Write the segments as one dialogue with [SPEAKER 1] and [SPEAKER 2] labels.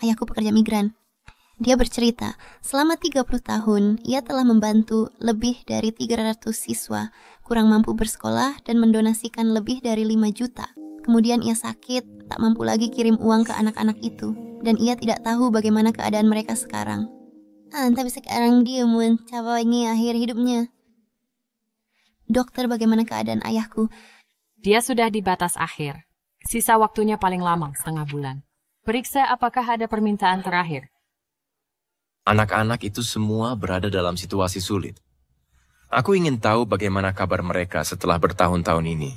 [SPEAKER 1] Ayahku pekerja migran. Dia bercerita, selama 30 tahun, ia telah membantu lebih dari 300 siswa kurang mampu bersekolah dan mendonasikan lebih dari 5 juta. Kemudian ia sakit, tak mampu lagi kirim uang ke anak-anak itu, dan ia tidak tahu bagaimana keadaan mereka sekarang. Tapi sekarang dia mencapai akhir hidupnya. Dokter, bagaimana keadaan ayahku?
[SPEAKER 2] Dia sudah di batas akhir. Sisa waktunya paling lama, setengah bulan. Periksa apakah ada permintaan terakhir.
[SPEAKER 3] Anak-anak itu semua berada dalam situasi sulit. Aku ingin tahu bagaimana kabar mereka setelah bertahun-tahun ini.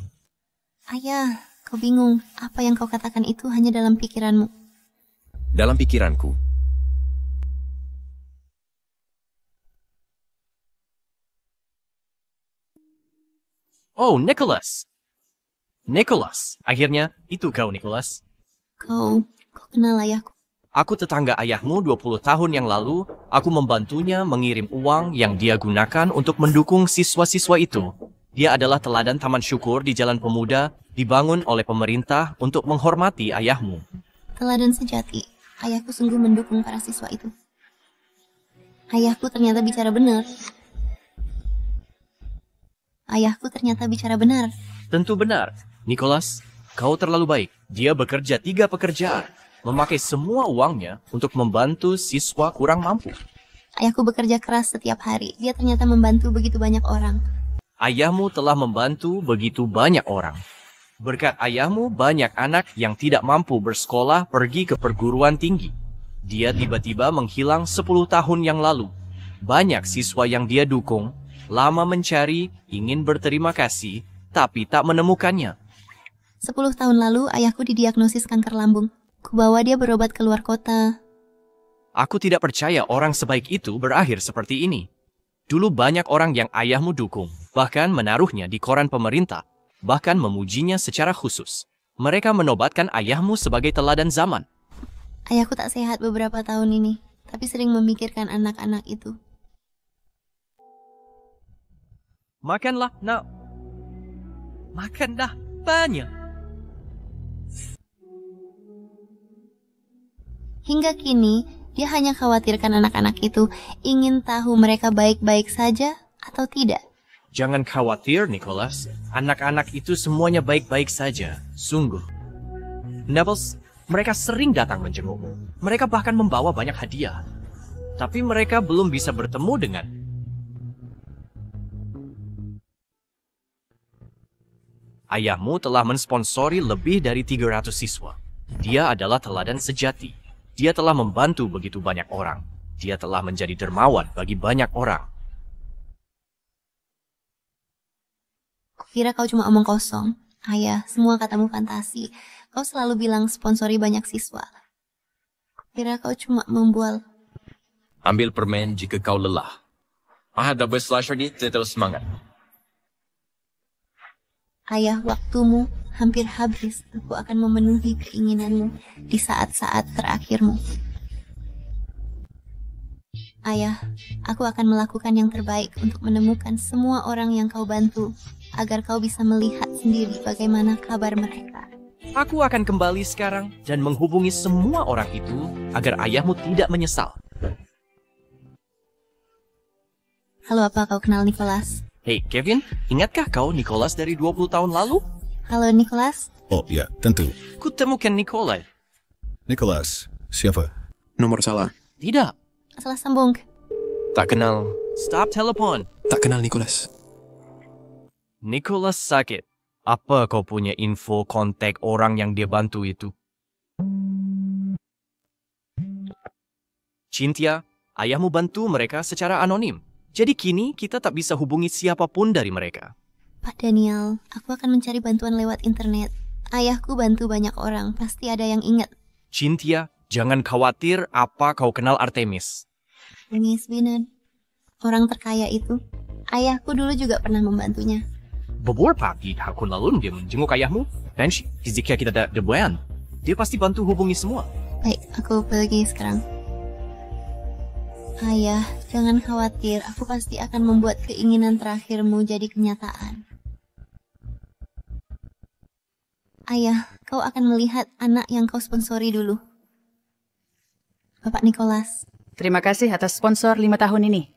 [SPEAKER 1] Ayah, kau bingung. Apa yang kau katakan itu hanya dalam pikiranmu.
[SPEAKER 3] Dalam pikiranku,
[SPEAKER 4] Oh, Nicholas. Nicholas, akhirnya itu kau, Nicholas.
[SPEAKER 1] Kau kenal ayahku.
[SPEAKER 4] Aku tetangga ayahmu 20 tahun yang lalu, aku membantunya mengirim uang yang dia gunakan untuk mendukung siswa-siswa itu. Dia adalah teladan Taman Syukur di Jalan Pemuda, dibangun oleh pemerintah untuk menghormati ayahmu.
[SPEAKER 1] Teladan sejati. Ayahku sungguh mendukung para siswa itu. Ayahku ternyata bicara benar. Ayahku ternyata bicara benar.
[SPEAKER 4] Tentu benar. Nicholas, kau terlalu baik. Dia bekerja 3 pekerjaan. Memakai semua uangnya untuk membantu siswa kurang mampu.
[SPEAKER 1] Ayahku bekerja keras setiap hari. Dia ternyata membantu begitu banyak orang.
[SPEAKER 4] Ayahmu telah membantu begitu banyak orang. Berkat ayahmu, banyak anak yang tidak mampu bersekolah pergi ke perguruan tinggi. Dia tiba-tiba menghilang 10 tahun yang lalu. Banyak siswa yang dia dukung, lama mencari, ingin berterima kasih, tapi tak menemukannya.
[SPEAKER 1] 10 tahun lalu, ayahku didiagnosis kanker lambung. Kubawa dia berobat ke luar kota.
[SPEAKER 4] Aku tidak percaya orang sebaik itu berakhir seperti ini. Dulu banyak orang yang ayahmu dukung, bahkan menaruhnya di koran pemerintah, bahkan memujinya secara khusus. Mereka menobatkan ayahmu sebagai teladan zaman.
[SPEAKER 1] Ayahku tak sehat beberapa tahun ini, tapi sering memikirkan anak-anak itu.
[SPEAKER 4] Makanlah, nak. Makanlah banyak.
[SPEAKER 1] Hingga kini, dia hanya khawatirkan anak-anak itu ingin tahu mereka baik-baik saja atau tidak.
[SPEAKER 4] Jangan khawatir, Nicholas. Anak-anak itu semuanya baik-baik saja. Sungguh. Neville, mereka sering datang menjengukmu. Mereka bahkan membawa banyak hadiah. Tapi mereka belum bisa bertemu dengan... Ayahmu telah mensponsori lebih dari 300 siswa. Dia adalah teladan sejati. Dia telah membantu begitu banyak orang. Dia telah menjadi dermawan bagi banyak orang.
[SPEAKER 1] Kukira kau cuma omong kosong. Ayah, semua katamu fantasi. Kau selalu bilang sponsori banyak siswa. Kukira kau cuma membual.
[SPEAKER 3] ambil permen jika kau lelah. Double slasher ni tetap semangat.
[SPEAKER 1] Ayah, waktumu hampir habis. Aku akan memenuhi keinginanmu di saat-saat terakhirmu. Ayah, aku akan melakukan yang terbaik untuk menemukan semua orang yang kau bantu, agar kau bisa melihat sendiri bagaimana kabar mereka.
[SPEAKER 4] Aku akan kembali sekarang dan menghubungi semua orang itu agar ayahmu tidak menyesal.
[SPEAKER 1] Halo, apa kau kenal Nicholas?
[SPEAKER 4] Hey, Kevin, ingatkah kau Nicholas dari 20 tahun lalu?
[SPEAKER 1] Halo, Nicholas.
[SPEAKER 5] Oh ya, tentu.
[SPEAKER 4] Kutemukan Nicholas.
[SPEAKER 5] Nicholas, siapa?
[SPEAKER 6] Nomor salah.
[SPEAKER 4] Tidak.
[SPEAKER 1] Salah sambung.
[SPEAKER 3] Tak kenal.
[SPEAKER 4] Stop telepon.
[SPEAKER 6] Tak kenal Nicholas.
[SPEAKER 4] Nicholas sakit. Apa kau punya info kontak orang yang dia bantu itu? Cynthia, ayahmu bantu mereka secara anonim. Jadi kini kita tak bisa hubungi siapapun dari mereka.
[SPEAKER 1] Pak Daniel, aku akan mencari bantuan lewat internet. Ayahku bantu banyak orang, pasti ada yang ingat.
[SPEAKER 4] Cynthia, jangan khawatir apa kau kenal Artemis.
[SPEAKER 1] Dennis Binan, orang terkaya itu. Ayahku dulu juga pernah membantunya.
[SPEAKER 4] Beberapa tahun lalu dia menjenguk ayahmu. Dan jika kita ada debuan, dia pasti bantu hubungi semua.
[SPEAKER 1] Baik, aku pergi sekarang. Ayah, jangan khawatir. Aku pasti akan membuat keinginan terakhirmu jadi kenyataan. Ayah, kau akan melihat anak yang kau sponsori dulu. Bapak Nicholas.
[SPEAKER 7] Terima kasih atas sponsor 5 tahun ini.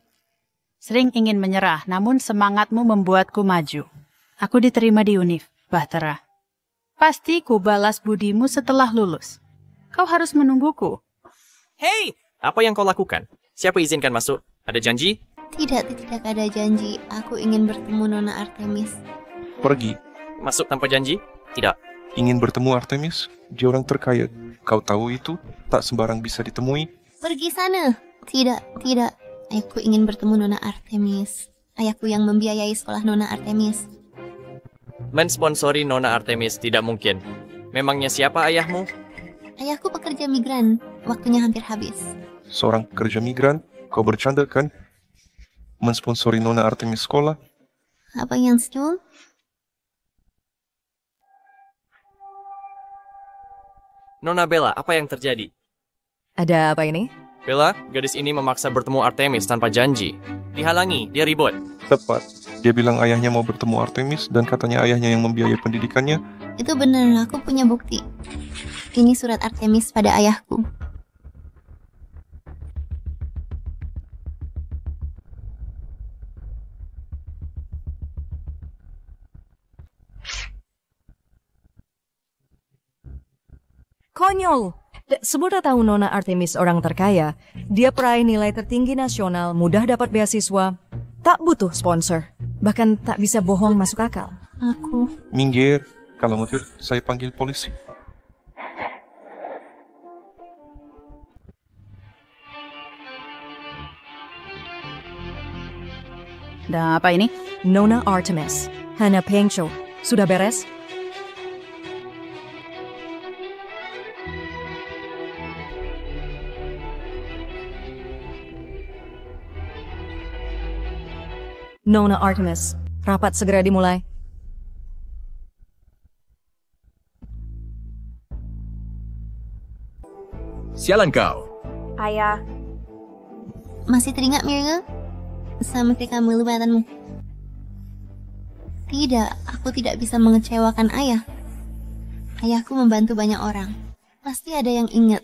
[SPEAKER 7] Sering ingin menyerah, namun semangatmu membuatku maju. Aku diterima di Univ, Bahtera. Pasti ku balas budimu setelah lulus. Kau harus menungguku.
[SPEAKER 4] Hei, apa yang kau lakukan? Siapa izinkan masuk? Ada janji?
[SPEAKER 1] Tidak ada janji. Aku ingin bertemu Nona Artemis.
[SPEAKER 8] Pergi.
[SPEAKER 4] Masuk tanpa janji? Tidak.
[SPEAKER 8] Ingin bertemu Artemis? Dia orang terkaya. Kau tahu itu? Tak sembarang bisa ditemui.
[SPEAKER 1] Pergi sana. Tidak. Aku ingin bertemu Nona Artemis. Ayahku yang membiayai sekolah Nona Artemis.
[SPEAKER 4] Mensponsori Nona Artemis tidak mungkin. Memangnya siapa ayahmu?
[SPEAKER 1] Ayahku pekerja migran. Waktunya hampir habis.
[SPEAKER 8] Seorang pekerja migran? Kau bercanda kan? Mensponsori Nona Artemis sekolah?
[SPEAKER 1] Apa yang senyum?
[SPEAKER 4] Nona Bella, apa yang terjadi?
[SPEAKER 9] Ada apa ini?
[SPEAKER 4] Bella, gadis ini memaksa bertemu Artemis tanpa janji. Dihalangi, dia ribut.
[SPEAKER 8] Tepat. Dia bilang ayahnya mau bertemu Artemis dan katanya ayahnya yang membiayai pendidikannya.
[SPEAKER 1] Itu benar, aku punya bukti. Ini surat Artemis pada ayahku.
[SPEAKER 9] Konyol! Semua tahu Nona Artemis orang terkaya. Dia peraih nilai tertinggi nasional, mudah dapat beasiswa. Tak butuh sponsor. Bahkan tak bisa bohong masuk akal.
[SPEAKER 1] Aku...
[SPEAKER 8] Minggir. Kalau mau saya panggil polisi.
[SPEAKER 7] Dan apa ini?
[SPEAKER 9] Nona Artemis, Hana Pengcho. Sudah beres? Nona Artemis, rapat segera dimulai.
[SPEAKER 3] Sialan kau.
[SPEAKER 1] Ayah. Masih teringat, Miriam? Sama ketika melupakanmu. Tidak, aku tidak bisa mengecewakan ayah. Ayahku membantu banyak orang. Pasti ada yang ingat.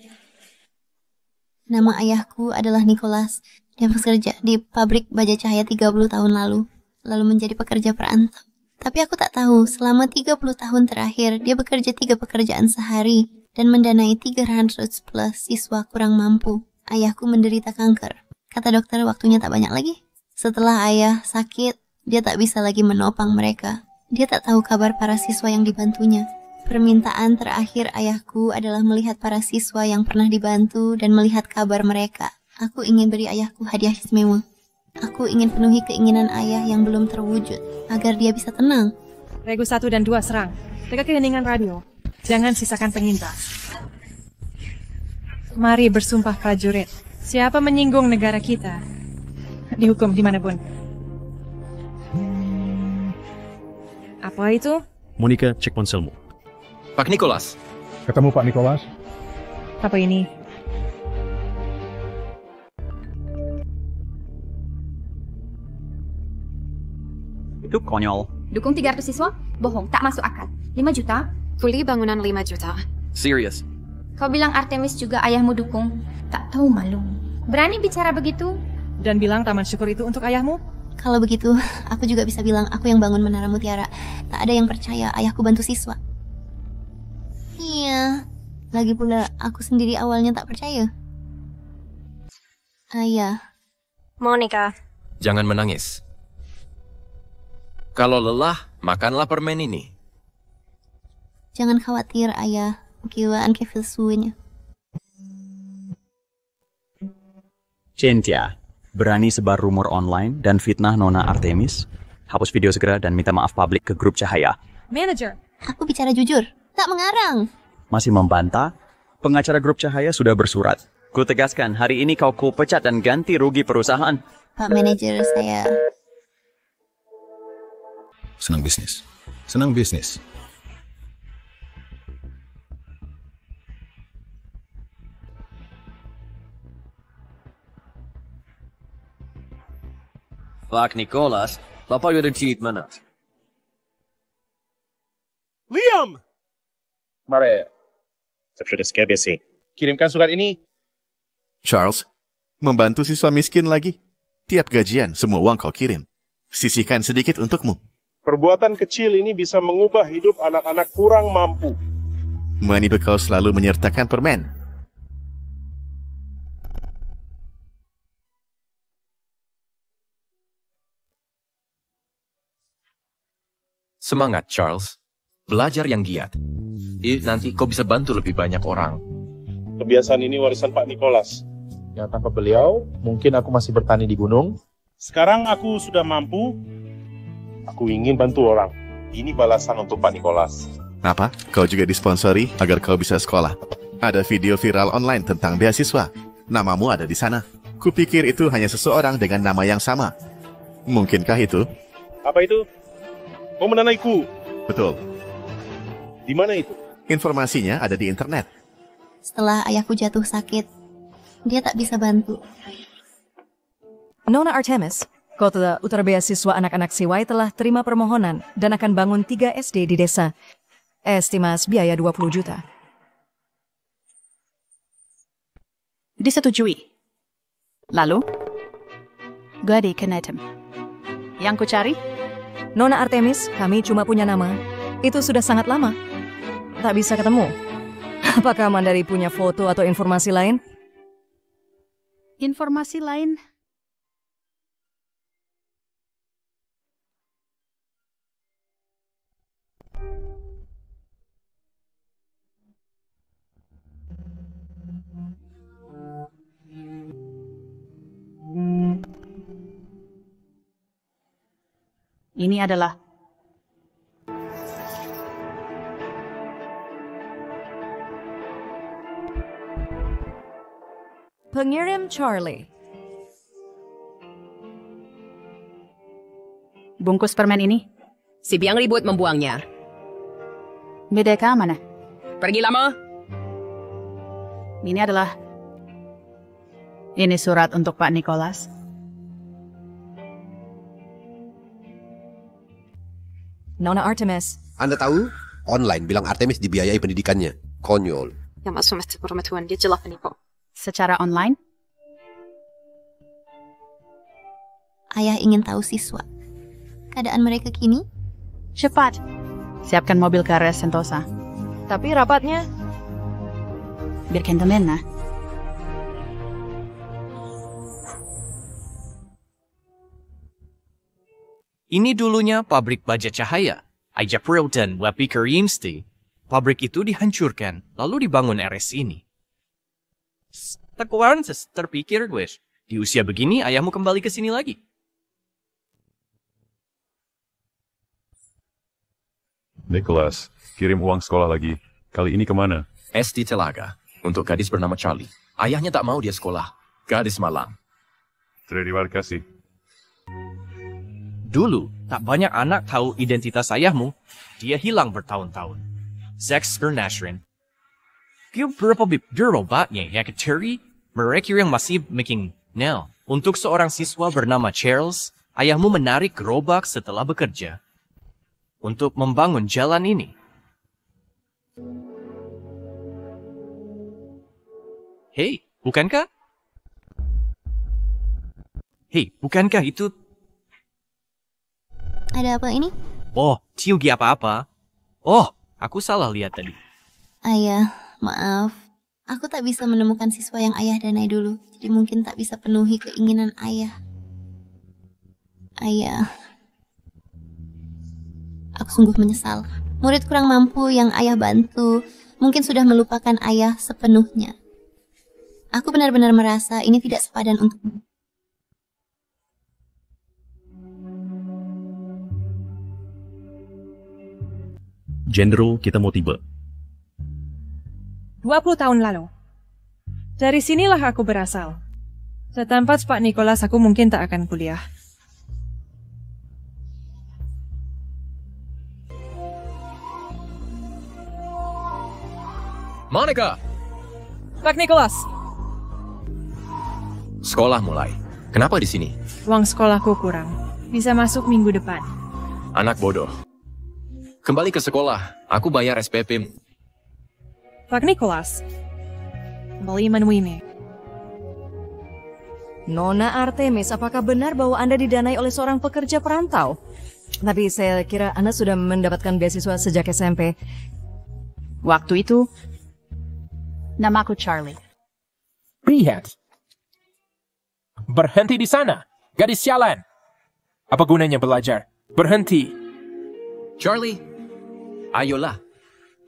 [SPEAKER 1] Nama ayahku adalah Nicholas. Dia bekerja di pabrik baja cahaya 30 tahun lalu menjadi pekerja perantau. Tapi aku tak tahu, selama 30 tahun terakhir, dia bekerja 3 pekerjaan sehari dan mendanai 300 plus siswa kurang mampu. Ayahku menderita kanker. Kata dokter waktunya tak banyak lagi. Setelah ayah sakit, dia tak bisa lagi menopang mereka. Dia tak tahu kabar para siswa yang dibantunya. Permintaan terakhir ayahku adalah melihat para siswa yang pernah dibantu dan melihat kabar mereka. Aku ingin beri ayahku hadiah istimewa. Aku ingin penuhi keinginan ayah yang belum terwujud, agar dia bisa tenang.
[SPEAKER 10] Regu 1 dan 2 serang. Jaga keheningan radio. Jangan sisakan penyintas. Mari bersumpah prajurit. Siapa menyinggung negara kita, dihukum dimanapun. Apa itu?
[SPEAKER 11] Monica, cek ponselmu.
[SPEAKER 3] Pak Nicholas.
[SPEAKER 5] Ketemu Pak Nicholas?
[SPEAKER 10] Apa ini?
[SPEAKER 12] Itu konyol.
[SPEAKER 13] Dukung 300 siswa? Bohong, tak masuk akal. 5 juta?
[SPEAKER 14] Pulih bangunan 5 juta.
[SPEAKER 12] Serius.
[SPEAKER 13] Kau bilang Artemis juga ayahmu dukung? Tak tahu malu. Berani bicara begitu?
[SPEAKER 10] Dan bilang taman syukur itu untuk ayahmu?
[SPEAKER 1] Kalau begitu, aku juga bisa bilang aku yang bangun Menara Mutiara. Tak ada yang percaya ayahku bantu siswa. Iya, lagi pula aku sendiri awalnya tak percaya. Ayah.
[SPEAKER 14] Monica.
[SPEAKER 3] Jangan menangis. Kalau lelah, makanlah permen ini.
[SPEAKER 1] Jangan khawatir, ayah. Kiwaan kefilsunya.
[SPEAKER 12] Cynthia, berani sebar rumor online dan fitnah Nona Artemis? Hapus video segera dan minta maaf publik ke grup Cahaya.
[SPEAKER 10] Manager.
[SPEAKER 1] Aku bicara jujur, tak mengarang.
[SPEAKER 12] Masih membantah? Pengacara grup Cahaya sudah bersurat. Ku tegaskan, hari ini kau kupecat dan ganti rugi perusahaan.
[SPEAKER 1] Pak manajer, saya...
[SPEAKER 5] Senang bisnis. Senang bisnis.
[SPEAKER 4] Pak Nicholas, Bapak udah cilik mana?
[SPEAKER 15] Liam!
[SPEAKER 16] Mari. Saya sudah SKBC. Kirimkan surat ini.
[SPEAKER 11] Charles, membantu siswa miskin lagi. Tiap gajian, semua uang kau kirim. Sisihkan sedikit untukmu.
[SPEAKER 15] Perbuatan kecil ini bisa mengubah hidup anak-anak kurang mampu.
[SPEAKER 11] Menipu kau selalu menyertakan permen.
[SPEAKER 3] Semangat, Charles. Belajar yang giat. Nanti kau bisa bantu lebih banyak orang.
[SPEAKER 15] Kebiasaan ini warisan Pak Nicholas.
[SPEAKER 16] Ya, tanpa beliau, mungkin aku masih bertani di gunung.
[SPEAKER 15] Sekarang aku sudah mampu. Aku ingin bantu orang. Ini balasan untuk Pak Nicholas.
[SPEAKER 11] Apa? Kau juga disponsori agar kau bisa sekolah. Ada video viral online tentang beasiswa. Namamu ada di sana. Kupikir itu hanya seseorang dengan nama yang sama. Mungkinkah itu?
[SPEAKER 15] Apa itu? Kau mendanaiku?
[SPEAKER 11] Betul.
[SPEAKER 15] Di mana itu?
[SPEAKER 11] Informasinya ada di internet.
[SPEAKER 1] Setelah ayahku jatuh sakit, dia tak bisa bantu.
[SPEAKER 9] Nona Artemis, Kota Utara Beasiswa Anak-anak CY telah terima permohonan dan akan bangun 3 SD di desa. Estimas biaya 20 juta.
[SPEAKER 7] Disetujui. Lalu, Gadi Kenetem. Yang ku cari?
[SPEAKER 9] Nona Artemis, kami cuma punya nama. Itu sudah sangat lama. Tak bisa ketemu. Apakah Mandari punya foto atau informasi lain?
[SPEAKER 7] Informasi lain? Ini adalah
[SPEAKER 9] pengirim Charlie.
[SPEAKER 7] Bungkus permen ini.
[SPEAKER 17] Si Biang ribut membuangnya.
[SPEAKER 7] Medeka mana?
[SPEAKER 17] Pergi lama.
[SPEAKER 7] Ini adalah... Ini surat untuk Pak Nicholas.
[SPEAKER 9] Nona Artemis.
[SPEAKER 18] Anda tahu? Online bilang Artemis dibiayai pendidikannya. Konyol.
[SPEAKER 14] Yang masuk mesti perempuan dia jelas penipu.
[SPEAKER 7] Secara online?
[SPEAKER 1] Ayah ingin tahu siswa. Keadaan mereka kini?
[SPEAKER 7] Cepat. Siapkan mobil ke area Sentosa.
[SPEAKER 9] Tapi rapatnya?
[SPEAKER 7] Biarkan temen, nah.
[SPEAKER 4] Ini dulunya pabrik baja cahaya, Ajapril dan Wapi Karimsti. Pabrik itu dihancurkan, lalu dibangun RS ini. Tak kemarin terpikir gue, di usia begini ayahmu kembali ke sini lagi.
[SPEAKER 5] Nicholas, kirim uang sekolah lagi. Kali ini kemana?
[SPEAKER 3] SD Telaga, untuk gadis bernama Charlie. Ayahnya tak mau dia sekolah. Gadis malang.
[SPEAKER 5] Terima kasih.
[SPEAKER 4] Dulu, tak banyak anak tahu identitas ayahmu. Dia hilang bertahun-tahun. Sex Bernashrin. Kau berapa berobatnya, ya Terry? Mereka yang masih making now. Untuk seorang siswa bernama Charles, ayahmu menarik gerobak setelah bekerja. Untuk membangun jalan ini. Hei, bukankah? Hei, bukankah itu...
[SPEAKER 1] Ada apa ini?
[SPEAKER 4] Oh, Tiugi apa-apa. Oh, aku salah lihat tadi.
[SPEAKER 1] Ayah, maaf. Aku tak bisa menemukan siswa yang ayah danai dulu. Jadi mungkin tak bisa penuhi keinginan ayah. Ayah. Aku sungguh menyesal. Murid kurang mampu yang ayah bantu mungkin sudah melupakan ayah sepenuhnya. Aku benar-benar merasa ini tidak sepadan untukmu.
[SPEAKER 19] General, kita mau tiba.
[SPEAKER 10] 20 tahun lalu. Dari sinilah aku berasal. Setanpa Pak Nicholas aku mungkin tak akan kuliah.
[SPEAKER 3] Monica!
[SPEAKER 10] Pak Nicholas!
[SPEAKER 3] Sekolah mulai. Kenapa di sini?
[SPEAKER 10] Uang sekolahku kurang. Bisa masuk minggu depan.
[SPEAKER 3] Anak bodoh. Kembali ke sekolah. Aku bayar SPP.
[SPEAKER 10] Pak Nicholas. Beli menuime.
[SPEAKER 9] Nona Artemis, apakah benar bahwa Anda didanai oleh seorang pekerja perantau? Tapi saya kira Anda sudah mendapatkan beasiswa sejak SMP.
[SPEAKER 7] Waktu itu, namaku Charlie.
[SPEAKER 20] Lihat. Berhenti di sana, gadis sialan. Apa gunanya belajar? Berhenti.
[SPEAKER 3] Charlie, ayolah.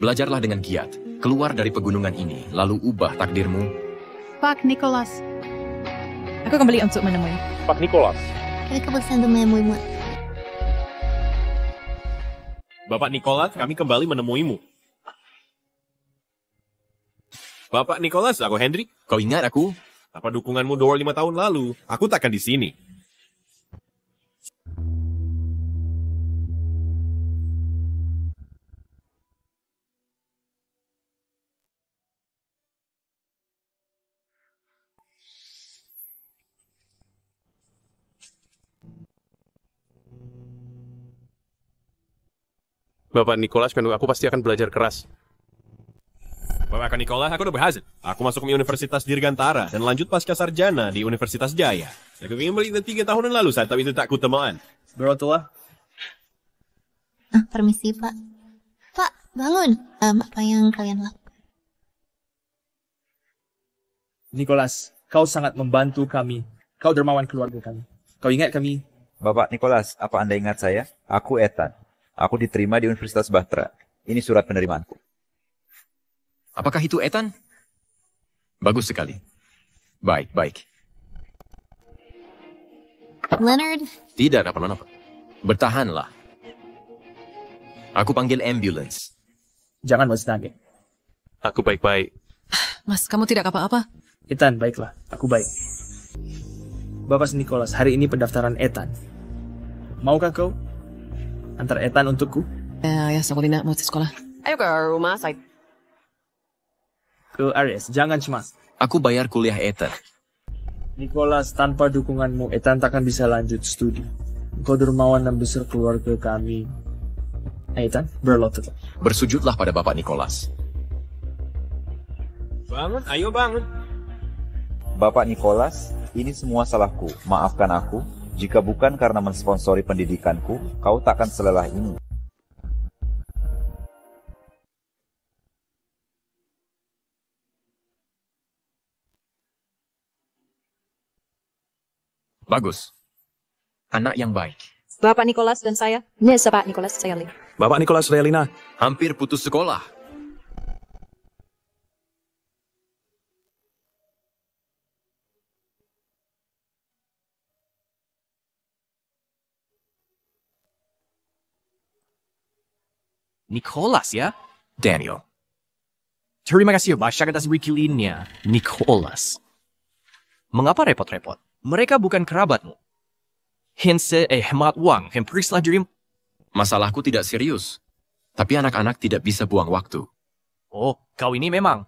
[SPEAKER 3] Belajarlah dengan giat. Keluar dari pegunungan ini, lalu ubah takdirmu.
[SPEAKER 7] Pak Nicholas.
[SPEAKER 10] Aku kembali untuk menemui.
[SPEAKER 15] Pak Nicholas.
[SPEAKER 1] Kami kebetulan menemuimu.
[SPEAKER 19] Bapak Nicholas, kami kembali menemuimu. Bapak Nicholas, aku Hendrik.
[SPEAKER 3] Kau ingat aku?
[SPEAKER 19] Apa dukunganmu 25 tahun lalu? Aku takkan di sini.
[SPEAKER 16] Bapak Nicholas, aku pasti akan belajar keras.
[SPEAKER 19] Bapak Nicholas, aku udah berhasil. Aku masuk ke Universitas Dirgantara dan lanjut pasca sarjana di Universitas Jaya. Aku ingin beli 3 tahunan lalu saat tapi itu tak kutemukan.
[SPEAKER 16] Beratulah.
[SPEAKER 1] Permisi, Pak. Pak, bangun. Apa yang kalian lakukan?
[SPEAKER 21] Nicholas, kau sangat membantu kami. Kau dermawan keluarga kami. Kau ingat kami?
[SPEAKER 22] Bapak Nicholas, apa Anda ingat saya? Aku Ethan. Aku diterima di Universitas Bahtera. Ini surat penerimaanku.
[SPEAKER 3] Apakah itu Ethan? Bagus sekali. Baik, baik.
[SPEAKER 1] Leonard?
[SPEAKER 3] Tidak apa-apa. Bertahanlah. Aku panggil ambulance.
[SPEAKER 21] Jangan Mas Nage.
[SPEAKER 16] Aku baik-baik.
[SPEAKER 23] Mas, kamu tidak apa-apa?
[SPEAKER 21] Ethan, baiklah. Aku baik. Bapak Nicholas, hari ini pendaftaran Ethan. Maukah kau antar Ethan untukku?
[SPEAKER 23] Ya, Sakulina mau ke sekolah.
[SPEAKER 17] Ayo ke rumah saya.
[SPEAKER 21] Ke Aries, jangan cemas.
[SPEAKER 3] Aku bayar kuliah Ethan.
[SPEAKER 21] Nicholas, tanpa dukunganmu, Ethan takkan bisa lanjut studi. Kau dermawan dan besar keluarga kami. Ethan, berlutut.
[SPEAKER 3] Bersujudlah pada Bapak Nicholas.
[SPEAKER 19] Bangun, ayo bangun.
[SPEAKER 22] Bapak Nicholas, ini semua salahku. Maafkan aku. Jika bukan karena mensponsori pendidikanku, kau takkan selelah ini.
[SPEAKER 3] Bagus. Anak yang baik.
[SPEAKER 17] Bapak Nicholas dan saya. Ini Bapak Nicholas, saya Lee.
[SPEAKER 16] Bapak Nicholas, saya Lina.
[SPEAKER 3] Hampir putus sekolah.
[SPEAKER 4] Nicholas ya?
[SPEAKER 3] Daniel.
[SPEAKER 4] Terima kasih banyak atas wikilinnya, Nicholas. Mengapa repot-repot? Mereka bukan kerabatmu. Hense hemat uang, periksalah dirimu.
[SPEAKER 3] Masalahku tidak serius. Tapi anak-anak tidak bisa buang waktu.
[SPEAKER 4] Oh, kau ini memang.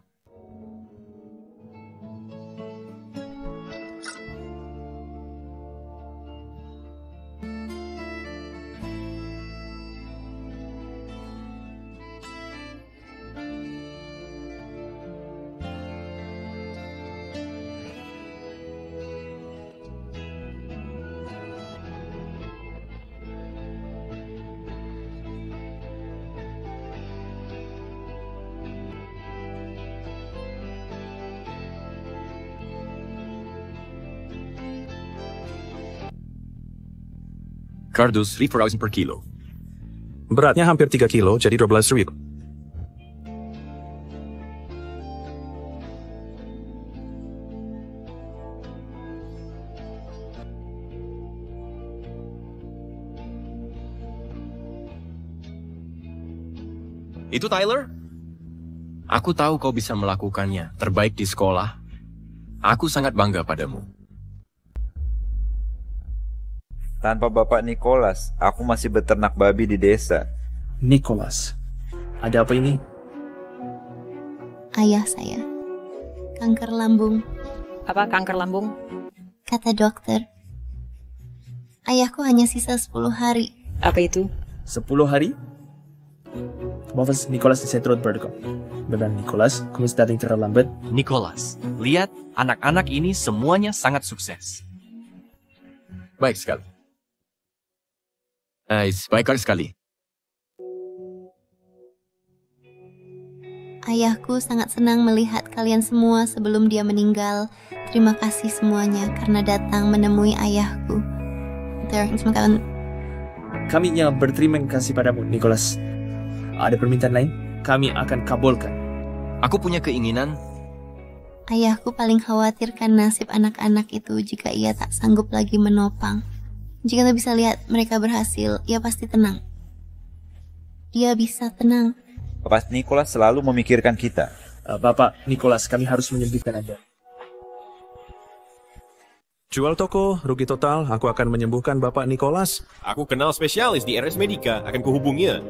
[SPEAKER 3] Kardus 3,000 per kilo.
[SPEAKER 16] Beratnya hampir 3 kilo, jadi 12.000.
[SPEAKER 3] Itu Tyler? Aku tahu kau bisa melakukannya, terbaik di sekolah. Aku sangat bangga padamu.
[SPEAKER 22] Tanpa Bapak Nicholas, aku masih beternak babi di desa.
[SPEAKER 21] Nicholas, ada apa ini?
[SPEAKER 1] Ayah saya. Kanker lambung.
[SPEAKER 17] Apa kanker lambung?
[SPEAKER 1] Kata dokter. Ayahku hanya sisa 10 hari.
[SPEAKER 17] Apa itu?
[SPEAKER 21] 10 hari? Morgens Nicholas di sentrum berdekat. Benar Nicholas, kamu datang terlambat.
[SPEAKER 4] Nicholas, lihat anak-anak ini semuanya sangat sukses.
[SPEAKER 3] Baik sekali. Baik sekali.
[SPEAKER 1] Ayahku sangat senang melihat kalian semua sebelum dia meninggal. Terima kasih semuanya karena datang menemui ayahku.
[SPEAKER 21] Kami yang berterima kasih padamu, Nicholas. Ada permintaan lain? Kami akan kabulkan.
[SPEAKER 3] Aku punya keinginan.
[SPEAKER 1] Ayahku paling khawatirkan nasib anak-anak itu jika ia tak sanggup lagi menopang. Jika tak bisa lihat mereka berhasil, ia pasti tenang. Dia bisa tenang.
[SPEAKER 22] Bapak Nicholas selalu memikirkan kita.
[SPEAKER 21] Bapak Nicholas, kami harus menyembuhkan Anda.
[SPEAKER 2] Jual toko, rugi total, aku akan menyembuhkan Bapak Nicholas.
[SPEAKER 19] Aku kenal spesialis di RS Medica, akan kuhubunginya.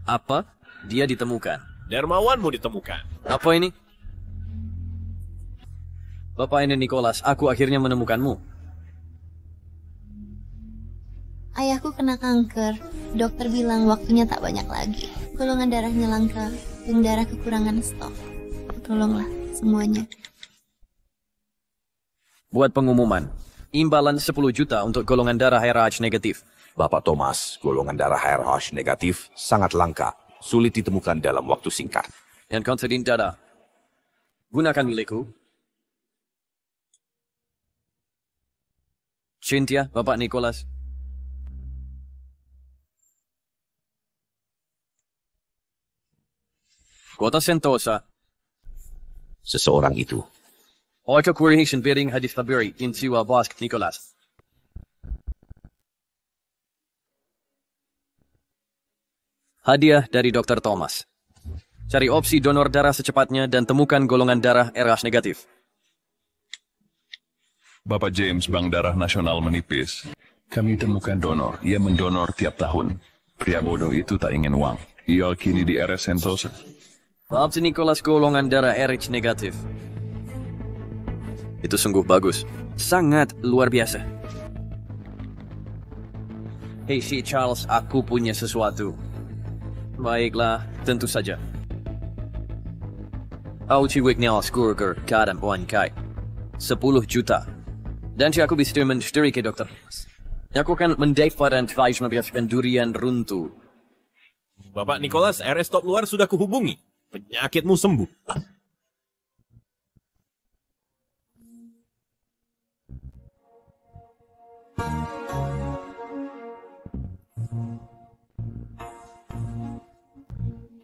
[SPEAKER 4] Apa? Dia ditemukan.
[SPEAKER 19] Dermawanmu ditemukan.
[SPEAKER 4] Apa ini? Bapak ini Nicholas, aku akhirnya menemukanmu.
[SPEAKER 1] Ayahku kena kanker. Dokter bilang waktunya tak banyak lagi. Golongan darahnya langka, dan darah kekurangan stok. Tolonglah semuanya.
[SPEAKER 4] Buat pengumuman, imbalan 10 juta untuk golongan darah RH negatif.
[SPEAKER 6] Bapak Thomas, golongan darah RH negatif sangat langka, sulit ditemukan dalam waktu singkat.
[SPEAKER 4] Yang konsedin darah, gunakan milikku. Cynthia, Bapak Nicholas. Kota Sentosa.
[SPEAKER 6] Seseorang itu.
[SPEAKER 4] Orca Coronation Bidding Hadis Februari Insiwa Bosk Nicholas. Hadiah dari Dr. Thomas. Cari opsi donor darah secepatnya dan temukan golongan darah RH negatif.
[SPEAKER 5] Bapak James, Bank Darah Nasional menipis. Kami temukan donor. Ia mendonor tiap tahun. Pria bodoh itu tak ingin uang. Ia kini di RS Sentosa.
[SPEAKER 4] Maaf si Nicholas, golongan darah RH negatif. Itu sungguh bagus. Sangat luar biasa. Hei si Charles, aku punya sesuatu. Baiklah, tentu saja. Auci Wignell Skurger, Kadam Wan Kai. 10 juta. Dan si aku bisa mensteri ke dokter. Aku akan mendapat advice membiaskan durian runtuh.
[SPEAKER 19] Bapak Nicholas, RS top luar sudah kuhubungi. Penyakitmu sembuh.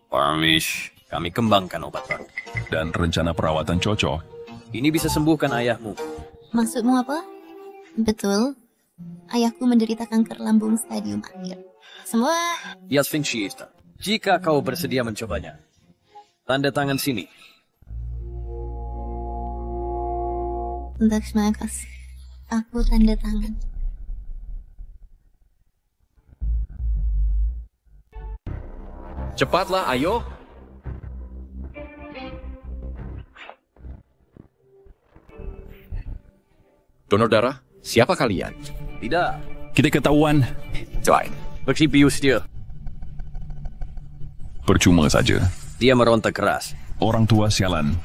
[SPEAKER 4] Parmish, kami kembangkan obat baru.
[SPEAKER 5] Dan rencana perawatan cocok.
[SPEAKER 4] Ini bisa sembuhkan ayahmu.
[SPEAKER 1] Maksudmu apa? Betul. Ayahku menderita kanker lambung stadium akhir. Semua...
[SPEAKER 4] Yes, Finchista. Jika kau bersedia mencobanya. Tanda tangan sini.
[SPEAKER 1] Terima kasih. Aku tanda tangan.
[SPEAKER 3] Cepatlah, ayo. Donor darah, siapa kalian?
[SPEAKER 4] Tidak.
[SPEAKER 5] Kita ketahuan.
[SPEAKER 3] Join.
[SPEAKER 4] Bersibius dia.
[SPEAKER 5] Percuma saja.
[SPEAKER 4] Dia meronta keras.
[SPEAKER 5] Orang tua sialan.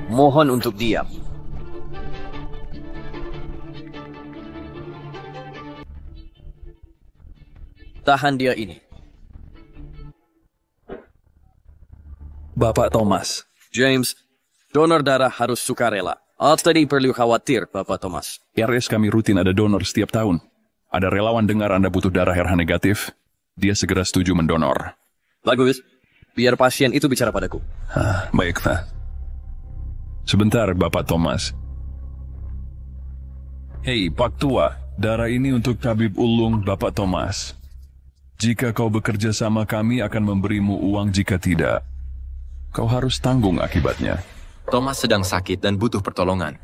[SPEAKER 4] Mohon untuk diam. Tahan dia ini.
[SPEAKER 5] Bapak Thomas.
[SPEAKER 4] James, donor darah harus sukarela. Tadi perlu khawatir, Bapak Thomas.
[SPEAKER 5] RS kami rutin ada donor setiap tahun. Ada relawan dengar Anda butuh darah RH negatif. Dia segera setuju mendonor.
[SPEAKER 4] Bagus. Biar pasien itu bicara padaku.
[SPEAKER 5] Baiklah. Sebentar, Bapak Thomas. Hei, Pak Tua. Darah ini untuk tabib ulung Bapak Thomas. Jika kau bekerja sama kami akan memberimu uang, jika tidak, kau harus tanggung akibatnya.
[SPEAKER 3] Thomas sedang sakit dan butuh pertolongan.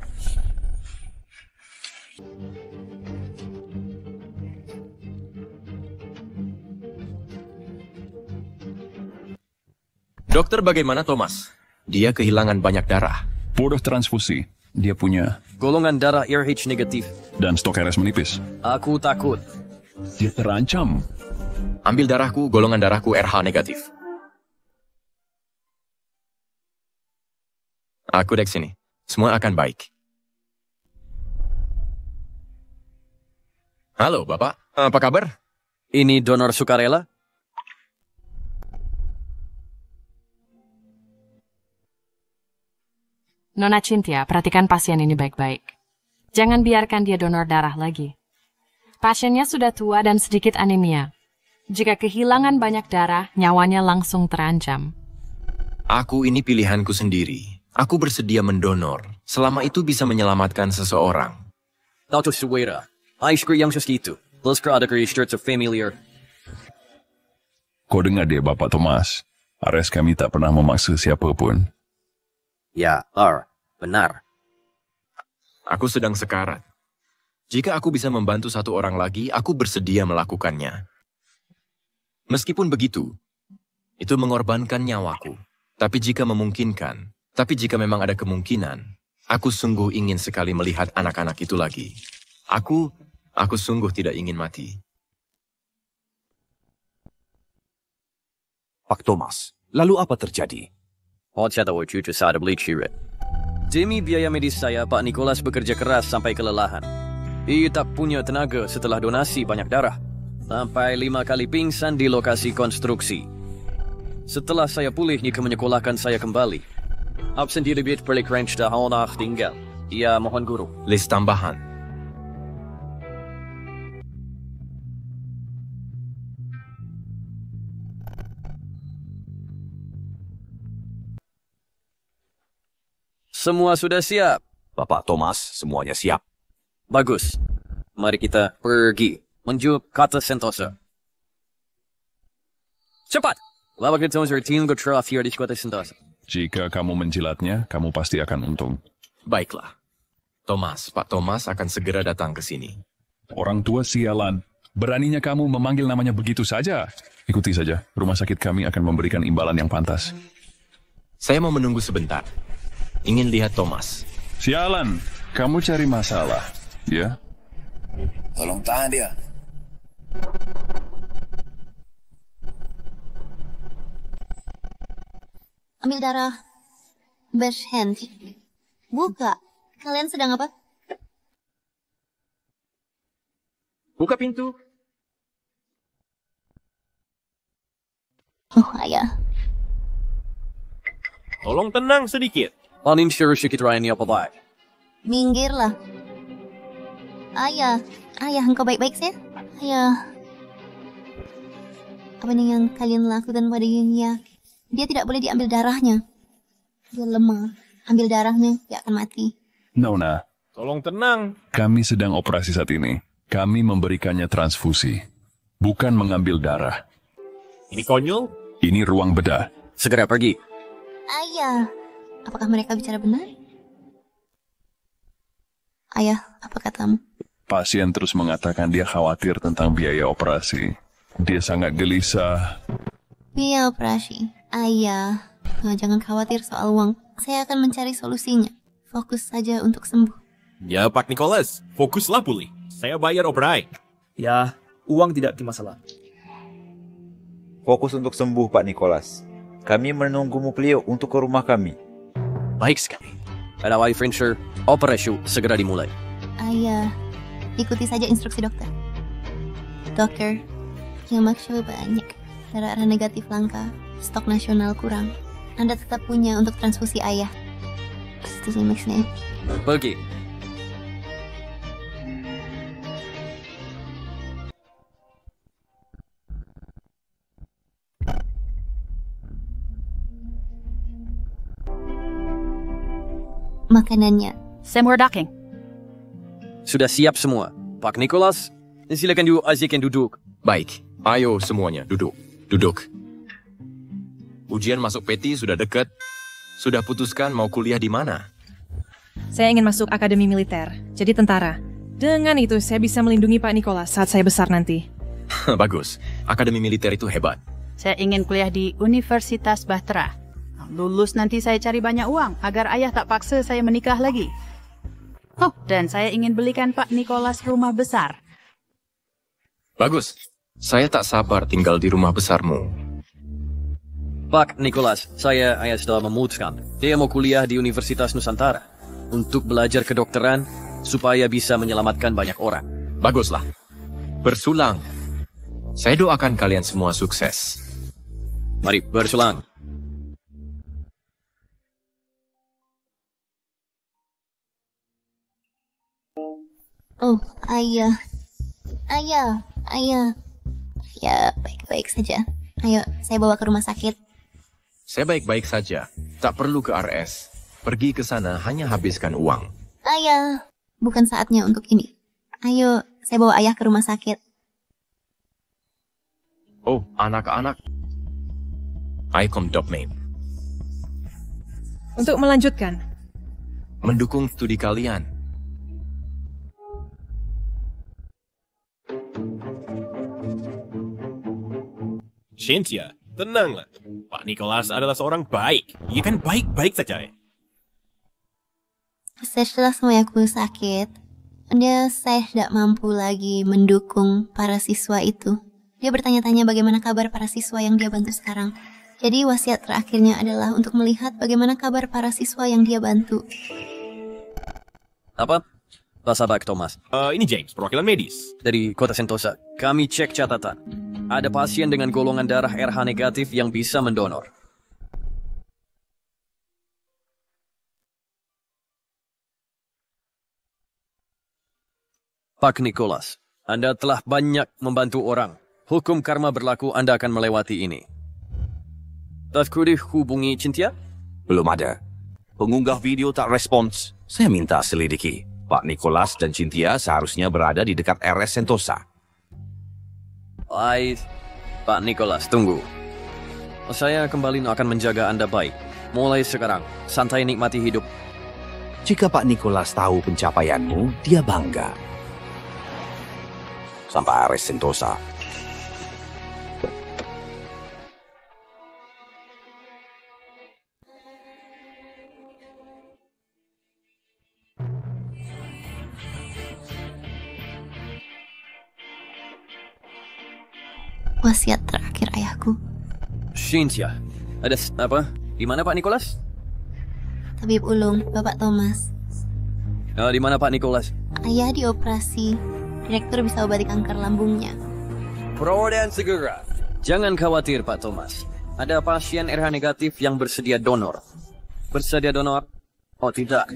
[SPEAKER 3] Dokter, bagaimana Thomas? Dia kehilangan banyak darah.
[SPEAKER 5] Bodoh transfusi. Dia punya
[SPEAKER 4] golongan darah RH negatif.
[SPEAKER 5] dan stok RS menipis.
[SPEAKER 4] Aku takut.
[SPEAKER 5] Dia terancam.
[SPEAKER 3] Ambil darahku, golongan darahku RH negatif. Aku dek sini. Semua akan baik. Halo, Bapak. Apa kabar?
[SPEAKER 4] Ini donor sukarela?
[SPEAKER 17] Nona Cynthia, perhatikan pasien ini baik-baik. Jangan biarkan dia donor darah lagi. Pasiennya sudah tua dan sedikit anemia. Jika kehilangan banyak darah, nyawanya langsung terancam.
[SPEAKER 3] Aku ini pilihanku sendiri. Aku bersedia mendonor. Selama itu bisa menyelamatkan seseorang.
[SPEAKER 4] Dr. Suwera, aiskri yang segitu. Lesker ada register familiar.
[SPEAKER 5] Kau dengar dia, Bapak Thomas. RS kami tak pernah memaksa siapapun.
[SPEAKER 4] Ya, benar.
[SPEAKER 3] Aku sedang sekarat. Jika aku bisa membantu satu orang lagi, aku bersedia melakukannya. Meskipun begitu, itu mengorbankan nyawaku. Tapi jika memang ada kemungkinan, aku sungguh ingin sekali melihat anak-anak itu lagi. Aku sungguh tidak ingin mati.
[SPEAKER 6] Pak Thomas, lalu apa terjadi?
[SPEAKER 4] Demi biaya medis saya, Pak Nicholas bekerja keras sampai kelelahan. Ia tak punya tenaga setelah donasi banyak darah. Sampai 5 kali pingsan di lokasi konstruksi. Setelah saya pulih, Nika menyekolahkan saya kembali. Absen di lebih perlik range tahun tinggal. Ia mohon guru.
[SPEAKER 3] List tambahan.
[SPEAKER 4] Semua sudah siap.
[SPEAKER 6] Bapak Thomas, semuanya siap.
[SPEAKER 4] Bagus. Mari kita pergi menuju kata Sentosa. Cepat! Lama kita tinggal ke terakhir di kota Sentosa.
[SPEAKER 5] Jika kamu menjilatnya, kamu pasti akan untung.
[SPEAKER 3] Baiklah. Pak Thomas akan segera datang ke sini.
[SPEAKER 5] Orang tua sialan. Beraninya kamu memanggil namanya begitu saja. Ikuti saja. Rumah sakit kami akan memberikan imbalan yang pantas.
[SPEAKER 3] Saya mau menunggu sebentar. Ingin lihat Thomas.
[SPEAKER 5] Sialan, kamu cari masalah, ya?
[SPEAKER 18] Tolong tahan dia.
[SPEAKER 1] Ambil darah. Berhand. Buka. Kalian sedang apa?
[SPEAKER 3] Buka pintu.
[SPEAKER 1] Oh, ayah.
[SPEAKER 19] Tolong tenang sedikit.
[SPEAKER 1] Minggirlah. Ayah, engkau baik-baik sih? Ayah. Apa yang kalian lakukan pada Yunia? Dia tidak boleh diambil darahnya. Dia lemah. Ambil darahnya, dia akan mati.
[SPEAKER 5] Nona.
[SPEAKER 19] Tolong tenang.
[SPEAKER 5] Kami sedang operasi saat ini. Kami memberikannya transfusi. Bukan mengambil darah.
[SPEAKER 19] Ini konyol?
[SPEAKER 5] Ini ruang bedah.
[SPEAKER 4] Segera pergi.
[SPEAKER 1] Ayah. Apakah mereka bicara benar? Ayah, apa katamu?
[SPEAKER 5] Pasien terus mengatakan dia khawatir tentang biaya operasi. Dia sangat gelisah.
[SPEAKER 1] Biaya operasi? Ayah, jangan khawatir soal uang. Saya akan mencari solusinya. Fokus saja untuk sembuh.
[SPEAKER 19] Ya, Pak Nicholas. Fokuslah pulih. Saya bayar operai.
[SPEAKER 21] Ya, uang tidak masalah.
[SPEAKER 22] Fokus untuk sembuh, Pak Nicholas. Kami menunggumu beliau untuk ke rumah kami.
[SPEAKER 4] Baik sekali. Pada waktu Frencher, operasi segera dimulai.
[SPEAKER 1] Ayah, ikuti saja instruksi dokter. Dokter, yang maksud banyak. Darah negatif langka, stok nasional kurang. Anda tetap punya untuk transfusi ayah. Setuju maksudnya?
[SPEAKER 4] Pergi.
[SPEAKER 1] Makanannya.
[SPEAKER 7] Semua daging.
[SPEAKER 4] Sudah siap semua. Pak Nicholas, silakan duduk.
[SPEAKER 3] Baik, ayo semuanya duduk. Duduk. Ujian masuk peti sudah dekat. Sudah putuskan mau kuliah di mana?
[SPEAKER 10] Saya ingin masuk akademi militer, jadi tentara. Dengan itu saya bisa melindungi Pak Nicholas saat saya besar nanti.
[SPEAKER 3] Bagus, akademi militer itu hebat.
[SPEAKER 7] Saya ingin kuliah di Universitas Bahtera. Lulus nanti saya cari banyak uang agar ayah tak paksa saya menikah lagi. Oh, dan saya ingin belikan Pak Nicholas rumah besar.
[SPEAKER 3] Bagus. Saya tak sabar tinggal di rumah besarmu.
[SPEAKER 4] Pak Nicholas, saya sudah memutuskan. Dia mau kuliah di Universitas Nusantara untuk belajar kedokteran supaya bisa menyelamatkan banyak orang.
[SPEAKER 3] Baguslah. Bersulang. Saya doakan kalian semua sukses.
[SPEAKER 4] Mari bersulang.
[SPEAKER 1] Oh, ayah. Ya, baik-baik saja. Ayo, saya bawa ke rumah sakit.
[SPEAKER 3] Saya baik-baik saja. Tak perlu ke RS. Pergi ke sana hanya habiskan uang.
[SPEAKER 1] Ayah, bukan saatnya untuk ini. Ayo, saya bawa ayah ke rumah sakit.
[SPEAKER 3] Oh, anak-anak. Icom Dopmate.
[SPEAKER 10] Untuk melanjutkan.
[SPEAKER 3] Mendukung studi kalian.
[SPEAKER 19] Cynthia, tenanglah. Pak Nicholas adalah seorang baik. Ia kan baik-baik saja.
[SPEAKER 1] Setelah semua aku sakit, saya tidak mampu lagi mendukung para siswa itu. Dia bertanya-tanya bagaimana kabar para siswa yang dia bantu sekarang. Jadi wasiat terakhirnya adalah untuk melihat bagaimana kabar para siswa yang dia bantu.
[SPEAKER 4] Apa? Pak Sabak Thomas.
[SPEAKER 19] Ini James, perwakilan medis.
[SPEAKER 4] Dari Kota Sentosa. Kami cek catatan. Ada pasien dengan golongan darah RH negatif yang bisa mendonor. Pak Nicholas, Anda telah banyak membantu orang. Hukum karma berlaku, Anda akan melewati ini. Telah dihubungi Cynthia?
[SPEAKER 6] Belum ada. Pengunggah video tak respons. Saya minta selidiki. Pak Nicholas dan Cynthia seharusnya berada di dekat RS Sentosa.
[SPEAKER 4] Baik, Pak Nicholas, tunggu. Saya kembali akan menjaga Anda baik. Mulai sekarang, santai nikmati hidup.
[SPEAKER 6] Jika Pak Nicholas tahu pencapaianmu, dia bangga. Sampai RS Sentosa.
[SPEAKER 1] Wasiat terakhir ayahku.
[SPEAKER 4] Cynthia, ada apa? Di mana Pak Nicholas?
[SPEAKER 1] Tabib Ulung, Bapak Thomas.
[SPEAKER 4] Di mana Pak Nicholas?
[SPEAKER 1] Ayah dioperasi. Direktur bisa obati kanker lambungnya.
[SPEAKER 4] Perawatan segera. Jangan khawatir Pak Thomas. Ada pasien RH negatif yang bersedia donor. Bersedia donor? Oh tidak.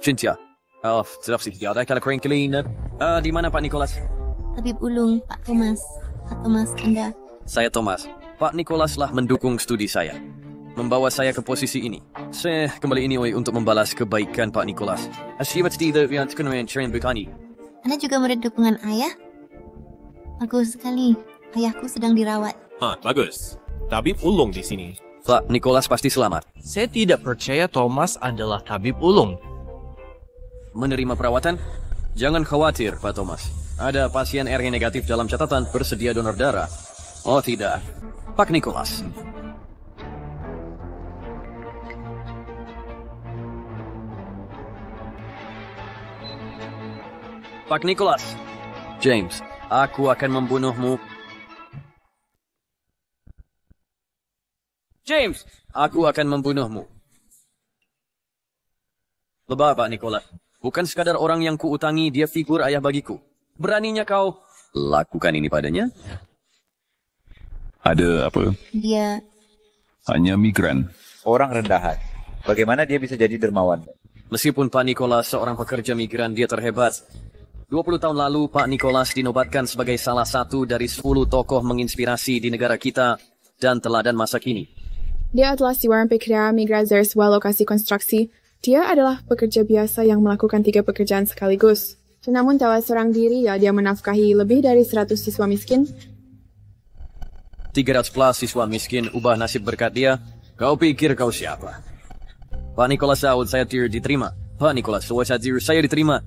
[SPEAKER 4] Cynthia. Sedap sih. Ada kalau kering cleaner. Di mana Pak Nicholas?
[SPEAKER 1] Tabib Ulung, Pak Thomas. Pak Thomas, Anda.
[SPEAKER 4] Saya Thomas. Pak Nicholas lah mendukung studi saya. Membawa saya ke posisi ini. Saya kembali ini untuk membalas kebaikan Pak Nicholas.
[SPEAKER 1] Anda juga murid dukungan ayah? Bagus sekali. Ayahku sedang dirawat.
[SPEAKER 19] Bagus. Tabib Ulung di sini.
[SPEAKER 4] Pak Nicholas pasti selamat. Saya tidak percaya Thomas adalah tabib ulung. Menerima perawatan? Jangan khawatir, Pak Thomas. Ada pasien RH negatif dalam catatan bersedia donor darah. Oh tidak, Pak Nicholas. Pak Nicholas. James, aku akan membunuhmu. James, aku akan membunuhmu. Lebah, Pak Nicholas. Bukan sekadar orang yang kuutangi, dia figur ayah bagiku. Beraninya kau lakukan ini padanya?
[SPEAKER 5] Ada apa?
[SPEAKER 1] Dia
[SPEAKER 5] Hanya migran.
[SPEAKER 22] Orang rendahan. Bagaimana dia bisa jadi dermawan?
[SPEAKER 4] Meskipun Pak Nicholas seorang pekerja migran, dia terhebat. 20 tahun lalu, Pak Nicholas dinobatkan sebagai salah satu dari 10 tokoh menginspirasi di negara kita dan teladan masa kini.
[SPEAKER 8] Dia adalah seorang pekerja migran dari sebuah lokasi konstruksi. Dia adalah pekerja biasa yang melakukan 3 pekerjaan sekaligus. Namun tahu seorang diri, dia menafkahi lebih dari 100 siswa miskin.
[SPEAKER 4] 300 plus siswa miskin ubah nasib berkat dia. Kau pikir kau siapa? Pak Nicholas Saud, saya tidak diterima. Pak Nicholas, saya diterima.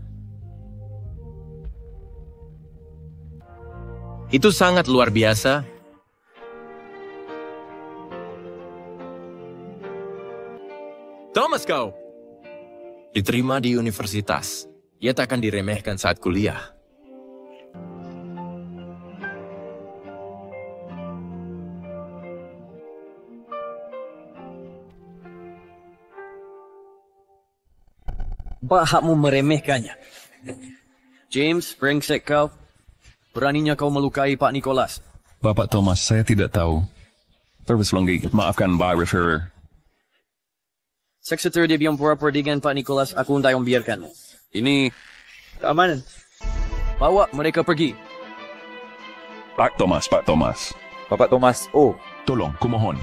[SPEAKER 3] Itu sangat luar biasa. Thomas kau! Diterima di universitas. Ia tak akan diremehkan saat kuliah.
[SPEAKER 4] Apa hakmu meremehkannya? James, brengsek kau. Beraninya kau melukai Pak Nicholas.
[SPEAKER 5] Bapak Thomas, saya tidak tahu. Terus lagi, maafkan Pak Referrer.
[SPEAKER 4] Sekretar dia biang pura-pura dengan Pak Nicholas, aku tak membiarkan. Ini keamanan. Bawa mereka pergi.
[SPEAKER 5] Pak Thomas.
[SPEAKER 22] Bapak Thomas, oh.
[SPEAKER 5] Tolong, kumohon.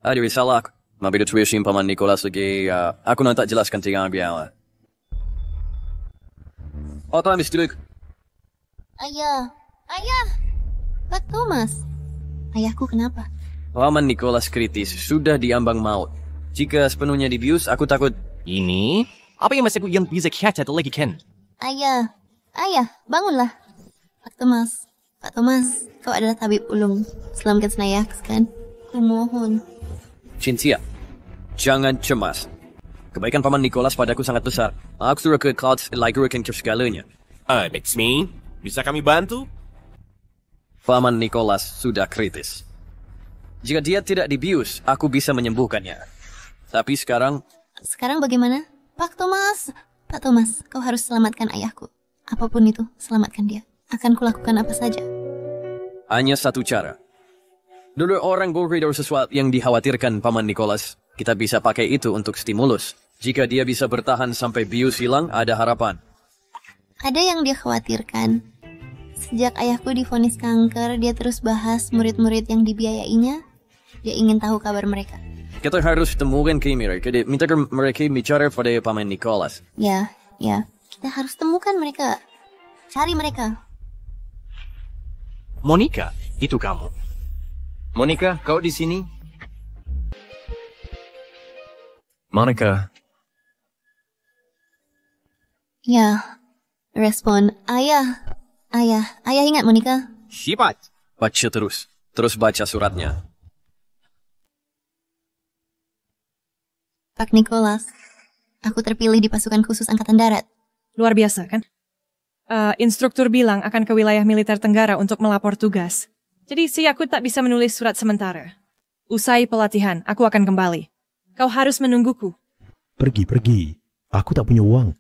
[SPEAKER 4] Aduh, salah aku. Mabida tuition Paman Nicholas lagi, aku nak tak jelaskan tinggal biar. Oh, tak mesti dulu.
[SPEAKER 1] Ayah. Pak Thomas. Ayahku kenapa?
[SPEAKER 4] Paman Nicholas kritis, sudah diambang maut. Jika sepenuhnya dibius, aku takut. Ini? Apa yang masih yang bisa cacat lagi, Ken?
[SPEAKER 1] Ayah, bangunlah. Pak Thomas, kau adalah tabib ulung. Selamatkan saya, kan? Kumohon.
[SPEAKER 4] Cynthia, jangan cemas. Kebaikan Paman Nicholas padaku sangat besar. Aku suruh ke Clouds lakukan segalanya.
[SPEAKER 19] That's me. Bisa kami bantu?
[SPEAKER 4] Paman Nicholas sudah kritis. Jika dia tidak dibius, aku bisa menyembuhkannya. Tapi sekarang...
[SPEAKER 1] Sekarang bagaimana? Pak Thomas, kau harus selamatkan ayahku. Apapun itu, selamatkan dia. Akan kulakukan apa saja.
[SPEAKER 4] Hanya satu cara. Dulu orang berpikir sesuatu yang dikhawatirkan Paman Nicholas. Kita bisa pakai itu untuk stimulus. Jika dia bisa bertahan sampai bius hilang, ada harapan.
[SPEAKER 1] Ada yang dia khawatirkan. Sejak ayahku divonis kanker, dia terus bahas murid-murid yang dibiayainya. Dia ingin tahu kabar mereka.
[SPEAKER 4] Kita harus temukan ke mereka. Minta mereka bicara pada Paman Nicholas.
[SPEAKER 1] Ya. Kita harus temukan mereka. Cari mereka.
[SPEAKER 4] Monica, itu kamu.
[SPEAKER 3] Monica, kau di sini? Monica.
[SPEAKER 1] Ya. Respon. Ayah ingat Monica?
[SPEAKER 4] Sipat. Baca terus baca suratnya.
[SPEAKER 1] Pak Nicholas, aku terpilih di pasukan khusus Angkatan Darat.
[SPEAKER 10] Luar biasa, kan? Instruktur bilang akan ke wilayah militer Tenggara untuk melapor tugas. Jadi aku tak bisa menulis surat sementara. Usai pelatihan, aku akan kembali. Kau harus menungguku.
[SPEAKER 11] Pergi. Aku tak punya uang.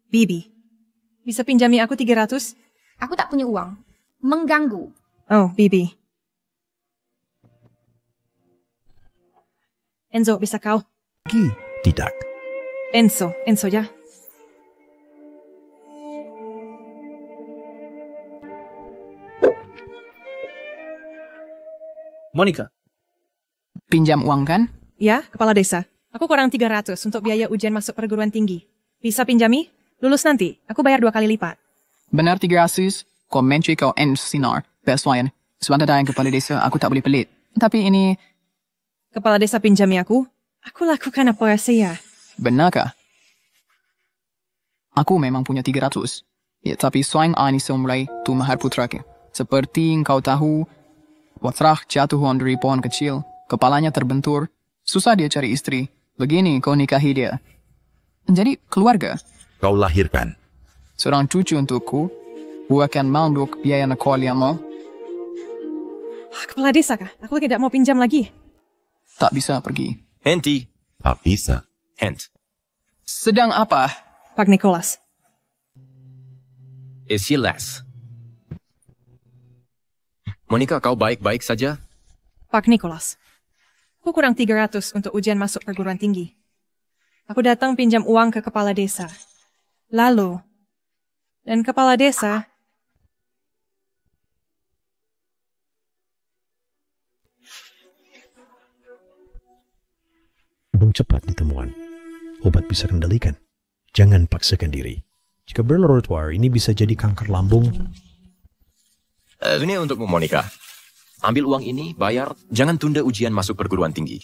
[SPEAKER 10] Bibi, bisa pinjami aku 300?
[SPEAKER 12] Aku tak punya uang. Mengganggu.
[SPEAKER 10] Oh, Bibi. Enzo, bisa kau?
[SPEAKER 11] Tidak.
[SPEAKER 10] Enzo ya.
[SPEAKER 20] Monica.
[SPEAKER 23] Pinjam uang kan?
[SPEAKER 10] Ya, kepala desa. Aku kurang 300 untuk biaya ujian masuk perguruan tinggi. Bisa pinjami? Lulus nanti, aku bayar 2 kali lipat.
[SPEAKER 23] Benar 300, kau menteri kau sinar. Persuayan. Sebentar yang kepala desa, aku tak boleh pelit. Tapi ini...
[SPEAKER 10] Kepala desa pinjami aku lakukan apa saya.
[SPEAKER 23] Benarkah? Aku memang punya 300. Ya, tapi Soeng Ani Somrai tu mahar putranya. Seperti yang kau tahu, Watrah jatuh dari pohon kecil, kepalanya terbentur, susah dia cari istri. Begini kau nikahi dia. Jadi keluarga.
[SPEAKER 11] Kau lahirkan.
[SPEAKER 23] Seorang cucu untukku, akan manduk biaya sekolahmu.
[SPEAKER 10] Kepala desa kah? Aku tidak mau pinjam lagi.
[SPEAKER 23] Tak bisa pergi.
[SPEAKER 3] Henti.
[SPEAKER 11] Tak bisa.
[SPEAKER 3] Hent.
[SPEAKER 23] Sedang apa?
[SPEAKER 10] Pak Nicholas.
[SPEAKER 3] Is he less? Monica, kau baik-baik saja?
[SPEAKER 10] Pak Nicholas. Aku kurang 300 untuk ujian masuk perguruan tinggi. Aku datang pinjam uang ke kepala desa. Dan kepala desa...
[SPEAKER 11] Bung cepat ditemukan. Obat bisa kendalikan. Jangan paksakan diri. Jika berlarut-larut ini bisa jadi kanker lambung.
[SPEAKER 3] Ini untukmu, Monica. Ambil uang ini, bayar, jangan tunda ujian masuk perguruan tinggi.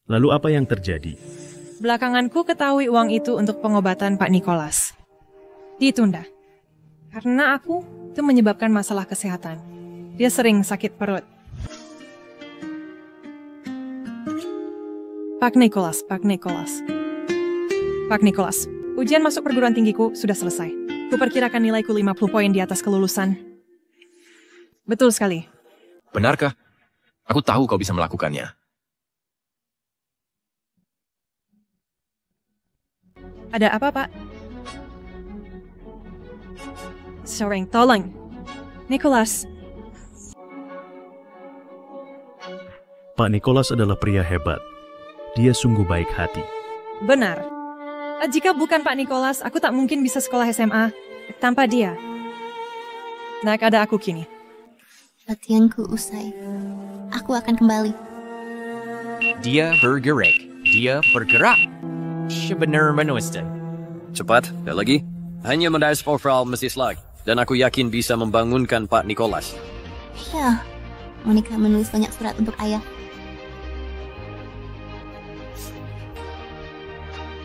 [SPEAKER 11] Lalu apa yang terjadi?
[SPEAKER 10] Belakangan ku ketahui uang itu untuk pengobatan Pak Nicholas. Ditunda. Karena itu menyebabkan masalah kesehatan. Dia sering sakit perut. Pak Nicholas. Ujian masuk perguruan tinggiku sudah selesai. Kuperkirakan nilaiku 50 poin di atas kelulusan. Betul sekali.
[SPEAKER 3] Benarkah? Aku tahu kau bisa melakukannya.
[SPEAKER 10] Ada apa, Pak? Seorang tolong. Nicholas.
[SPEAKER 11] Pak Nicholas adalah pria hebat. Dia sungguh baik hati.
[SPEAKER 10] Benar. Jika bukan Pak Nicholas, aku tak mungkin bisa sekolah SMA tanpa dia. Nah, ada aku kini.
[SPEAKER 1] Latihanku usai. Aku akan kembali.
[SPEAKER 4] Dia bergerak. Sebenar manusia.
[SPEAKER 9] Cepat, tak lagi. Hanya mendas profil Mrs. Slag. Dan aku yakin bisa membangunkan Pak Nicholas.
[SPEAKER 1] Ya, Monica menulis banyak surat untuk ayah.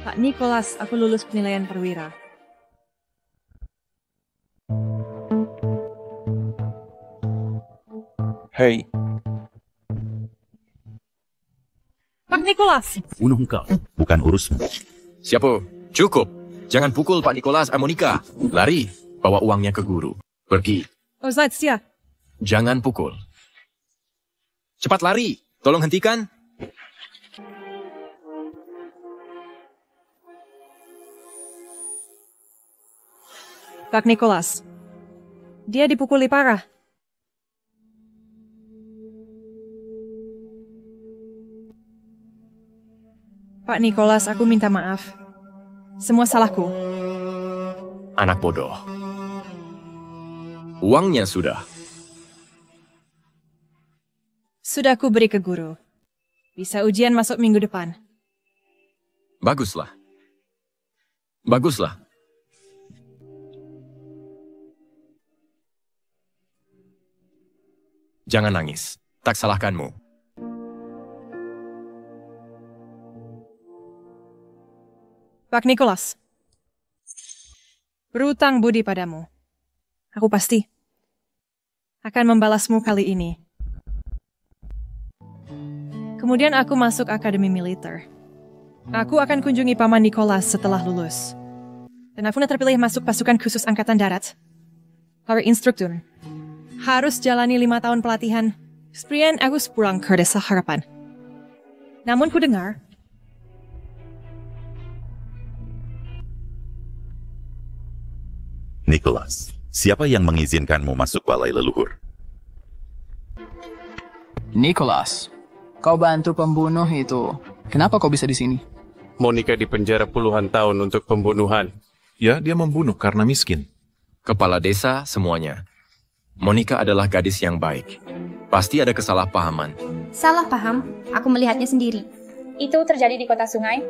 [SPEAKER 10] Pak Nicholas, aku lulus penilaian perwira.
[SPEAKER 9] Hei.
[SPEAKER 10] Pak Nicholas!
[SPEAKER 11] Bunuh engkau,
[SPEAKER 6] bukan urusmu.
[SPEAKER 3] Siapa? Cukup. Jangan pukul Pak Nicholas, Monica. Lari. Bawa uangnya ke guru. Pergi.
[SPEAKER 10] Ozadzia.
[SPEAKER 3] Jangan pukul. Cepat lari. Tolong hentikan.
[SPEAKER 10] Pak Nicholas. Dia dipukuli parah. Pak Nicholas, aku minta maaf. Semua salahku.
[SPEAKER 3] Anak bodoh. Uangnya sudah.
[SPEAKER 10] Sudah ku beri ke guru. Bisa ujian masuk minggu depan.
[SPEAKER 3] Baguslah. Jangan nangis. Tak salahkanmu.
[SPEAKER 10] Pak Nicholas. Berutang budi padamu. Aku pasti akan membalasmu kali ini. Kemudian aku masuk akademi militer. Aku akan kunjungi Paman Nicholas setelah lulus. Dan aku terpilih masuk pasukan khusus Angkatan Darat. Para instruktur. Harus jalani 5 tahun pelatihan. Seprian aku pulang ke Desa Harapan. Namun ku dengar
[SPEAKER 13] Nicholas, siapa yang mengizinkanmu masuk balai leluhur?
[SPEAKER 23] Nicholas, kau bantu pembunuh itu. Kenapa kau bisa di sini?
[SPEAKER 2] Monica dipenjara puluhan tahun untuk pembunuhan. Ya, dia membunuh karena miskin.
[SPEAKER 3] Kepala desa semuanya. Monica adalah gadis yang baik. Pasti ada kesalahpahaman.
[SPEAKER 12] Salah paham, aku melihatnya sendiri. Itu terjadi di kota sungai.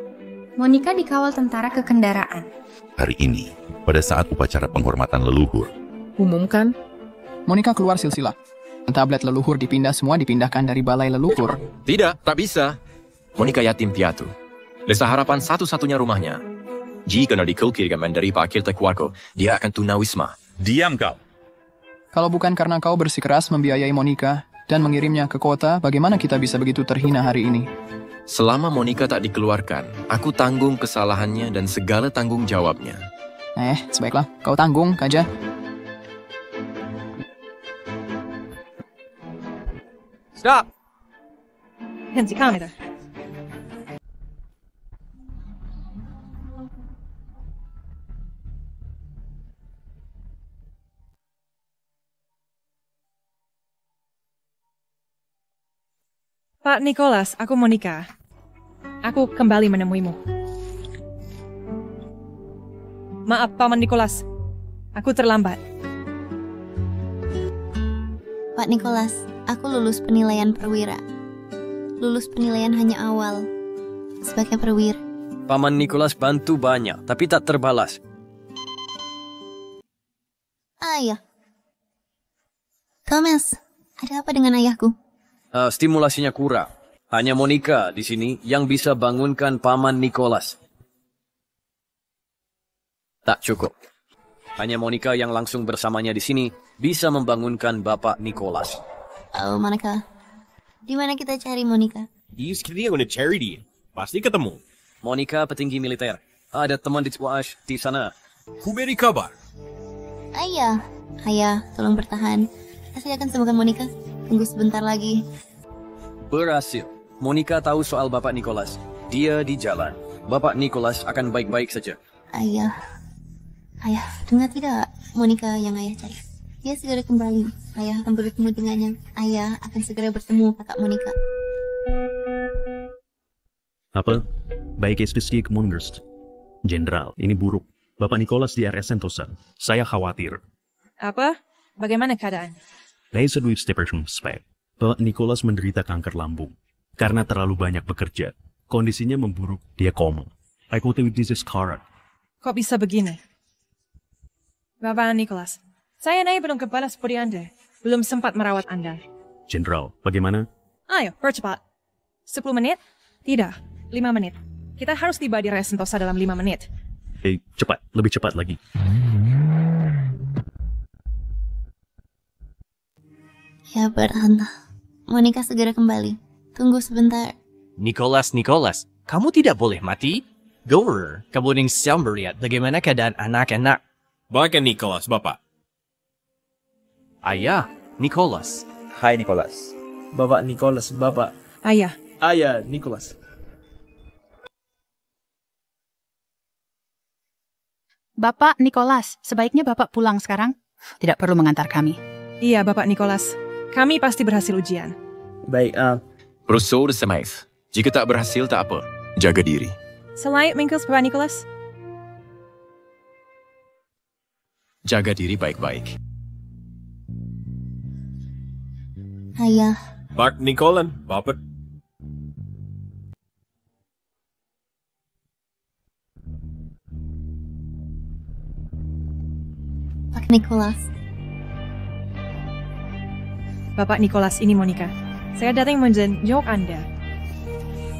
[SPEAKER 12] Monica dikawal tentara ke kendaraan.
[SPEAKER 13] Hari ini, pada saat upacara penghormatan leluhur.
[SPEAKER 23] Umumkan. Monica keluar silsilah. Tablet leluhur semua dipindahkan dari balai leluhur.
[SPEAKER 3] Tidak, tak bisa. Monica yatim piatu. Desa Harapan satu-satunya rumahnya. Jika dikukirkan dari Pak Kirta Kuarko, dia akan tunawisma.
[SPEAKER 13] Diam kau.
[SPEAKER 23] Kalau bukan karena kau bersikeras membiayai Monica dan mengirimnya ke kota, bagaimana kita bisa begitu terhina hari ini?
[SPEAKER 3] Selama Monica tak dikeluarkan, aku tanggung kesalahannya dan segala tanggung jawabnya.
[SPEAKER 23] Sebaiklah, kau tanggung, Kaja.
[SPEAKER 10] Stop! Hentikan itu. Pak Nicholas, aku Monica. Aku kembali menemuimu. Maaf, Paman Nicholas. Aku terlambat.
[SPEAKER 1] Pak Nicholas, aku lulus penilaian perwira. Lulus penilaian hanya awal. Sebagai perwira.
[SPEAKER 9] Paman Nicholas bantu banyak, tapi tak terbalas.
[SPEAKER 1] Ayah. Thomas, ada apa dengan ayahku?
[SPEAKER 9] Stimulasinya kurang. Hanya Monica di sini yang bisa bangunkan Paman Nicholas. Tak cukup. Hanya Monica yang langsung bersamanya di sini bisa membangunkan Bapak Nicholas.
[SPEAKER 1] Oh, Monica. Di mana kita cari Monica?
[SPEAKER 19] Di sekitar yang cari dia. Pasti ketemu.
[SPEAKER 9] Monica petinggi militer. Ada teman di Squash di sana.
[SPEAKER 19] Ku beri kabar.
[SPEAKER 1] Ayah, tolong bertahan. Saya akan sembuhkan Monica. Tunggu sebentar lagi.
[SPEAKER 9] Berhasil. Monica tahu soal Bapak Nicholas. Dia di jalan. Bapak Nicholas akan baik-baik saja.
[SPEAKER 1] Ayah, dengar tidak Monica yang ayah cari? Dia segera kembali. Ayah akan bertemu dengannya. Ayah akan segera bertemu kakak Monica.
[SPEAKER 11] Apa? Baik SPC Commanders. Jenderal, ini buruk. Bapak Nicholas di RS Sentosa. Saya khawatir.
[SPEAKER 10] Apa? Bagaimana keadaan?
[SPEAKER 11] Deze Stepperson spek. Bapak Nicholas menderita kanker lambung. Karena terlalu banyak bekerja. Kondisinya memburuk. Dia koma. I quote with this current.
[SPEAKER 10] Kok bisa begini? Bapak Nicholas, saya naik belum kepala seperti Anda. Belum sempat merawat Anda.
[SPEAKER 11] Jenderal, bagaimana?
[SPEAKER 10] Ayo, percepat. 10 menit? Tidak, 5 menit. Kita harus tiba di RS Sentosa dalam 5 menit.
[SPEAKER 11] Cepat, lebih cepat lagi.
[SPEAKER 1] Ya bertanda. Monica segera kembali. Tunggu sebentar.
[SPEAKER 4] Nicholas, kamu tidak boleh mati. Goer, kamu ingin siap melihat bagaimana keadaan anak-anak.
[SPEAKER 19] Baik, Nicholas, Bapak.
[SPEAKER 4] Ayah, Nicholas.
[SPEAKER 22] Hai, Nicholas.
[SPEAKER 21] Bapak Nicholas, Bapak.
[SPEAKER 10] Ayah.
[SPEAKER 21] Ayah, Nicholas.
[SPEAKER 7] Bapak Nicholas, sebaiknya Bapak pulang sekarang. Tidak perlu mengantar kami.
[SPEAKER 10] Iya, Bapak Nicholas. Kami pasti berhasil ujian.
[SPEAKER 21] Baik,
[SPEAKER 3] Rousseau de Semaith. Jika tak berhasil, tak apa. Jaga diri.
[SPEAKER 10] Selain Minkels, Bapak Nicholas.
[SPEAKER 3] Jaga diri baik-baik.
[SPEAKER 1] Ayah.
[SPEAKER 19] Pak Nicholas, Bapak.
[SPEAKER 1] Pak Nicholas.
[SPEAKER 10] Bapak Nicholas, ini Monica. Saya datang menjenguk Anda.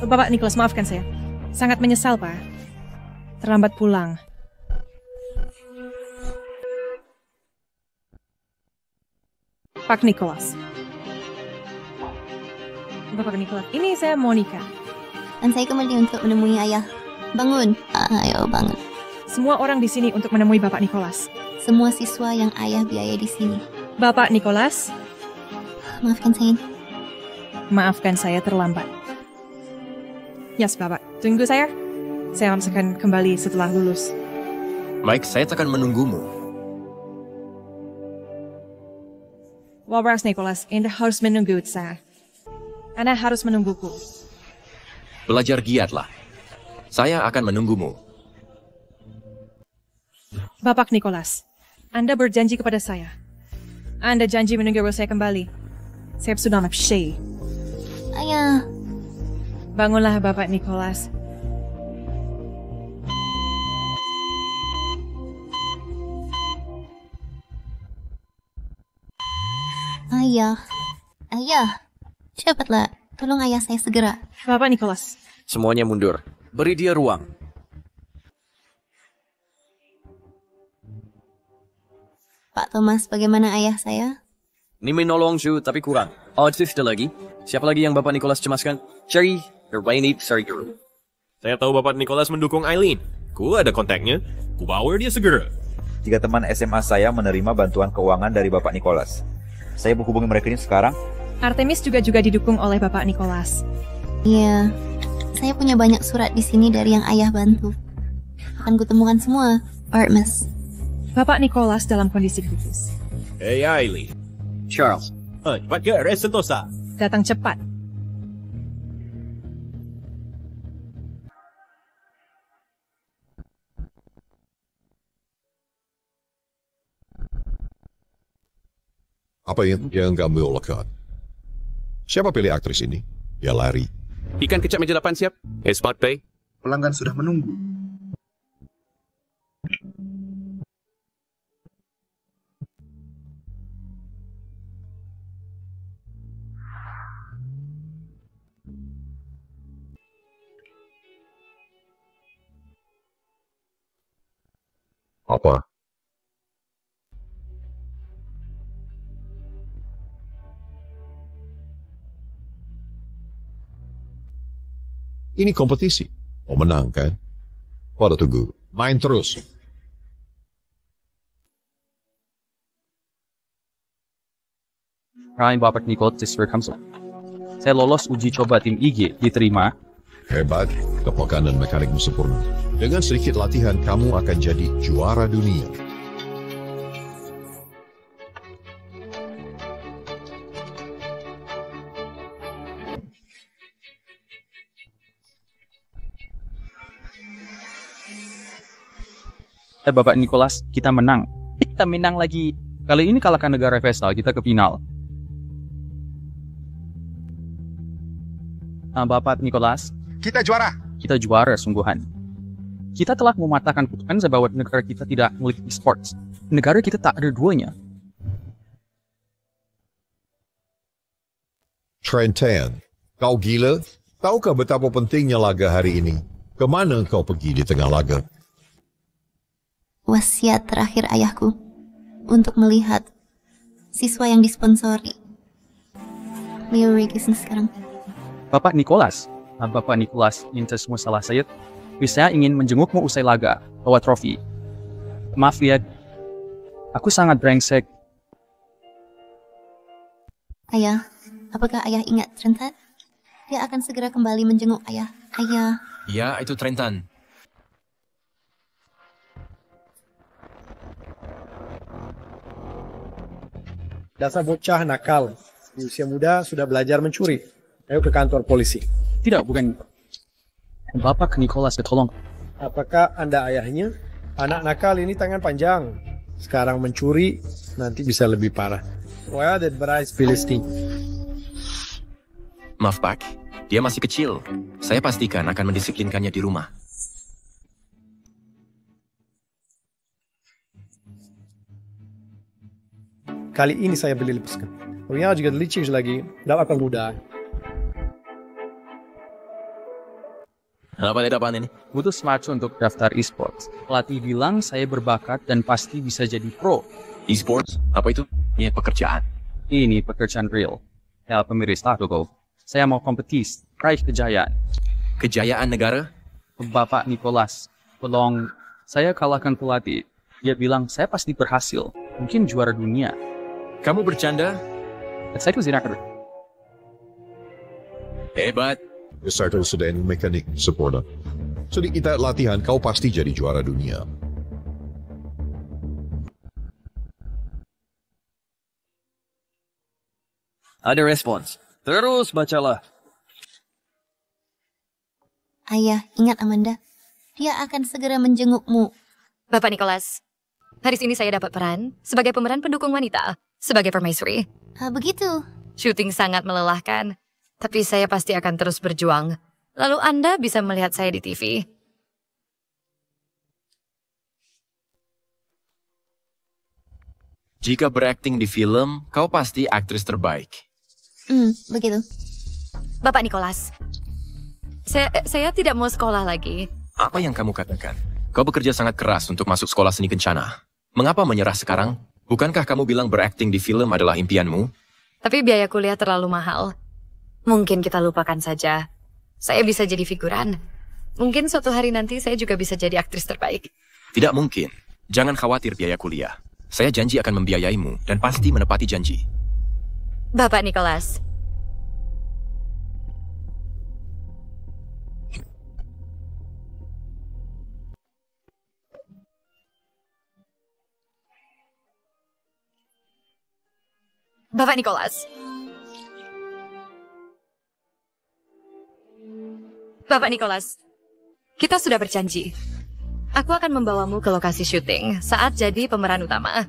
[SPEAKER 10] Bapak Nicholas, maafkan saya. Sangat menyesal, Pak. Terlambat pulang. Pak Nicholas. Bapak Nicholas, ini saya Monica.
[SPEAKER 1] Dan saya kembali untuk menemui ayah. Bangun. Ayo, bangun.
[SPEAKER 10] Semua orang di sini untuk menemui Bapak Nicholas.
[SPEAKER 1] Semua siswa yang ayah biaya di sini.
[SPEAKER 10] Bapak Nicholas.
[SPEAKER 1] Maafkan saya.
[SPEAKER 10] Maafkan saya terlambat. Yes, Bapak. Tunggu saya. Saya akan kembali setelah lulus.
[SPEAKER 3] Baik, saya akan menunggumu.
[SPEAKER 10] Bapak Nicholas, Anda harus menunggu saya. Anda harus menungguku.
[SPEAKER 3] Belajar giatlah. Saya akan menunggumu.
[SPEAKER 10] Bapak Nicholas, Anda berjanji kepada saya. Anda janji menunggu saya kembali. Saya sudah nafsi.
[SPEAKER 1] Ayah.
[SPEAKER 10] Bangunlah, Bapak Nicholas.
[SPEAKER 1] Ayah. Cepatlah. Tolong ayah saya segera.
[SPEAKER 10] Bapak Nicholas.
[SPEAKER 9] Semuanya mundur. Beri dia ruang.
[SPEAKER 1] Pak Thomas, bagaimana ayah saya?
[SPEAKER 9] Ini menolong Ju, tapi kurang. Ada lagi. Siapa lagi yang Bapak Nicholas cemaskan? Cherry, Rainy, sorry.
[SPEAKER 19] Saya tahu Bapak Nicholas mendukung Eileen. Ku ada kontaknya. Ku bawa dia segera.
[SPEAKER 22] 3 teman SMA saya menerima bantuan keuangan dari Bapak Nicholas. Saya menghubungi mereka ini sekarang.
[SPEAKER 10] Artemis juga didukung oleh Bapak Nicholas.
[SPEAKER 1] Iya, saya punya banyak surat di sini dari yang ayah bantu. Akan kutemukan semua, Artemis.
[SPEAKER 10] Bapak Nicholas dalam kondisi kritis.
[SPEAKER 19] Hey Eileen.
[SPEAKER 9] Charles.
[SPEAKER 19] Cepat ke RS Sentosa.
[SPEAKER 10] Datang cepat.
[SPEAKER 14] Apa yang kamu lakukan? Siapa pilih aktris ini? Ya lari.
[SPEAKER 2] Ikan kecap meja 8 siap. Smart Pay.
[SPEAKER 15] Pelanggan sudah menunggu.
[SPEAKER 14] Apa? Ini kompetisi. Mau menang kan? Pada tunggu. Main terus.
[SPEAKER 15] Hai Bapak Nicole, saya lolos uji coba tim IG, diterima.
[SPEAKER 14] Hebat, kepekaan dan mekanikmu sempurna. Dengan sedikit latihan, kamu akan jadi juara dunia.
[SPEAKER 15] Bapak Nicholas, kita menang. Kita menang lagi. Kali ini kalahkan negara Vestal, kita ke final. Bapak Nicholas,
[SPEAKER 14] kita juara.
[SPEAKER 15] Kita juara sungguhan. Kita telah mematahkan kutukan bahwa negara kita tidak memiliki e-sports. Negara kita tak ada duanya.
[SPEAKER 14] Trentan, kau gila? Tahukah betapa pentingnya laga hari ini? Kemana kau pergi di tengah laga?
[SPEAKER 1] Wasiat terakhir ayahku untuk melihat siswa yang disponsori. Leo Regison sekarang.
[SPEAKER 15] Bapak Nicholas minta semua salah saya. Saya ingin menjengukmu usai laga, bawa trofi. Maaf ya, aku sangat brengsek.
[SPEAKER 1] Ayah, apakah ayah ingat Trentan? Dia akan segera kembali menjenguk ayah. Ayah.
[SPEAKER 3] Ya, itu Trentan.
[SPEAKER 16] Dasar bocah nakal. Di usia muda sudah belajar mencuri. Ayo ke kantor polisi.
[SPEAKER 15] Tidak, bukan. Bapak Nicholas, tolong.
[SPEAKER 16] Apakah Anda ayahnya? Anak nakal ini tangan panjang. Sekarang mencuri, nanti bisa lebih parah. Well, that Bryce Philistine.
[SPEAKER 3] Maaf Pak, dia masih kecil. Saya pastikan akan mendisiplinkannya di rumah.
[SPEAKER 16] Kali ini saya beli lepaskan. Punya juga licin lagi, tidak akan mudah.
[SPEAKER 3] Apa ini?
[SPEAKER 15] Butuh smartphone untuk daftar e-sports. Pelatih bilang saya berbakat dan pasti bisa jadi pro.
[SPEAKER 3] E-sports? Apa itu? Ini pekerjaan.
[SPEAKER 15] Ini pekerjaan real. Ya, pemiris toko. Saya mau kompetisi, raih kejayaan.
[SPEAKER 3] Kejayaan negara?
[SPEAKER 15] Bapak Nicholas, tolong saya kalahkan pelatih. Dia bilang saya pasti berhasil. Mungkin juara dunia.
[SPEAKER 3] Kamu bercanda?
[SPEAKER 15] Saya tuh zinaker.
[SPEAKER 3] Hebat.
[SPEAKER 14] Saya sudah mekanik sempurna. Sedikit latihan, kau pasti jadi juara dunia.
[SPEAKER 9] Ada respons. Terus bacalah.
[SPEAKER 1] Ayah, ingat Amanda. Dia akan segera menjengukmu.
[SPEAKER 17] Bapak Nicholas, hari ini saya dapat peran sebagai pemeran pendukung wanita, sebagai permaisuri.
[SPEAKER 1] Begitu.
[SPEAKER 17] Syuting sangat melelahkan, tapi saya pasti akan terus berjuang. Lalu Anda bisa melihat saya di TV.
[SPEAKER 3] Jika berakting di film, kau pasti aktris terbaik.
[SPEAKER 1] Begitu.
[SPEAKER 17] Bapak Nicholas, saya tidak mau sekolah lagi.
[SPEAKER 3] Apa yang kamu katakan? Kau bekerja sangat keras untuk masuk sekolah seni kencana. Mengapa menyerah sekarang? Bukankah kamu bilang berakting di film adalah impianmu?
[SPEAKER 17] Tapi biaya kuliah terlalu mahal. Mungkin kita lupakan saja. Saya bisa jadi figuran. Mungkin suatu hari nanti saya juga bisa jadi aktris terbaik.
[SPEAKER 3] Tidak mungkin. Jangan khawatir biaya kuliah. Saya janji akan membiayaimu dan pasti menepati janji.
[SPEAKER 17] Bapak Nicholas. Bapak Nicholas. Bapak Nicholas, kita sudah berjanji. Aku akan membawamu ke lokasi syuting saat jadi pemeran utama.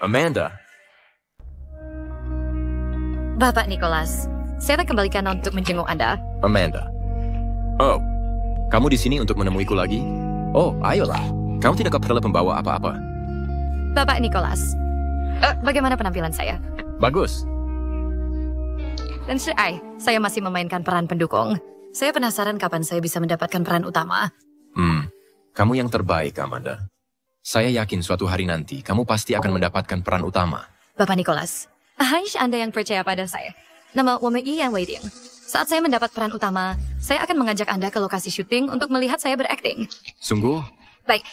[SPEAKER 3] Amanda.
[SPEAKER 17] Bapak Nicholas, saya akan kembalikan untuk menjenguk Anda.
[SPEAKER 3] Amanda. Oh, kamu di sini untuk menemuiku lagi? Oh, ayolah. Kamu tidak perlu membawa apa-apa.
[SPEAKER 17] Bapak Nicholas, bagaimana penampilan saya?
[SPEAKER 3] Bagus.
[SPEAKER 17] dan Ai. Saya masih memainkan peran pendukung. Saya penasaran kapan saya bisa mendapatkan peran utama.
[SPEAKER 3] Kamu yang terbaik, Amanda. Saya yakin suatu hari nanti kamu pasti akan mendapatkan peran utama.
[SPEAKER 17] Bapak Nicholas, hanya Anda yang percaya pada saya. Nama Woman Ian Waiting. Saat saya mendapat peran utama, saya akan mengajak Anda ke lokasi syuting untuk melihat saya berakting.
[SPEAKER 3] Sungguh?
[SPEAKER 17] Baik.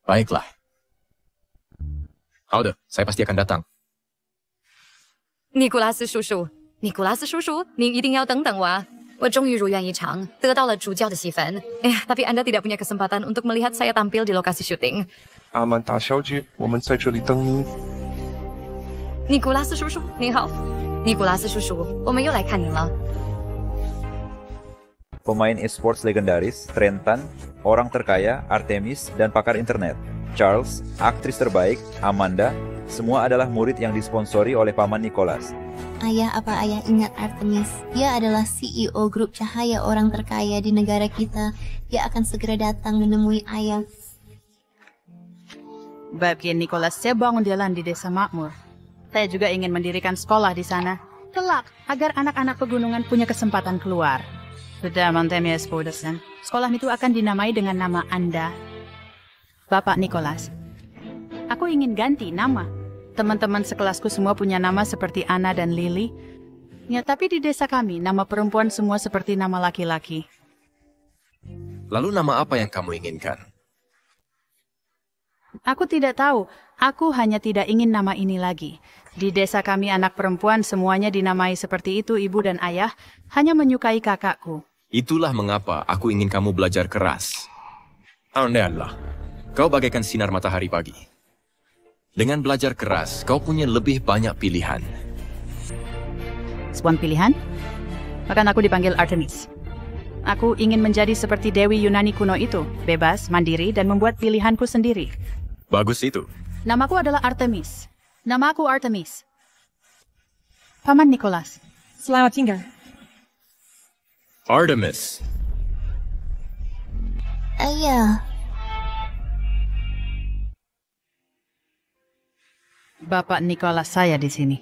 [SPEAKER 3] Baiklah. Haude, saya pasti akan datang.
[SPEAKER 17] Nicholas 叔叔，尼古拉斯叔叔，您一定要等等我啊！我终于如愿以偿，得到了主角的戏份。tapi Anda tidak punya kesempatan untuk melihat saya tampil di lokasi syuting.
[SPEAKER 5] 阿曼达小姐，我们在这里等你。
[SPEAKER 17] 尼古拉斯叔叔，您好。尼古拉斯叔叔，我们又来看您了。
[SPEAKER 22] Pemain e-sports legendaris, Trentan, orang terkaya, Artemis, dan pakar internet. Charles, aktris terbaik, Amanda, semua adalah murid yang disponsori oleh Paman Nicholas.
[SPEAKER 1] Ayah, apa ayah ingat Artemis? Dia adalah CEO grup cahaya orang terkaya di negara kita. Dia akan segera datang menemui ayah.
[SPEAKER 7] Bagian Nicholas, saya bangun jalan di desa makmur. Saya juga ingin mendirikan sekolah di sana. Kelak, agar anak-anak pegunungan punya kesempatan keluar. Sudah, Montemius Bodesen. Sekolah itu akan dinamai dengan nama Anda, Bapak Nicholas. Aku ingin ganti nama. Teman-teman sekelasku semua punya nama seperti Anna dan Lily. Ya, tapi di desa kami, nama perempuan semua seperti nama laki-laki.
[SPEAKER 3] Lalu nama apa yang kamu inginkan?
[SPEAKER 7] Aku tidak tahu. Aku hanya tidak ingin nama ini lagi. Di desa kami anak perempuan semuanya dinamai seperti itu, ibu dan ayah hanya menyukai kakakku.
[SPEAKER 3] Itulah mengapa aku ingin kamu belajar keras. Andailah, kau bagaikan sinar matahari pagi. Dengan belajar keras, kau punya lebih banyak pilihan.
[SPEAKER 7] Sebuah pilihan? Bahkan aku dipanggil Artemis. Aku ingin menjadi seperti Dewi Yunani kuno itu, bebas, mandiri, dan membuat pilihanku sendiri.
[SPEAKER 3] Bagus itu.
[SPEAKER 7] Namaku adalah Artemis. Namaku Artemis. Paman Nicholas.
[SPEAKER 10] Selamat tinggal.
[SPEAKER 3] Artemis.
[SPEAKER 1] Ayah.
[SPEAKER 7] Bapak Nicholas saya di sini.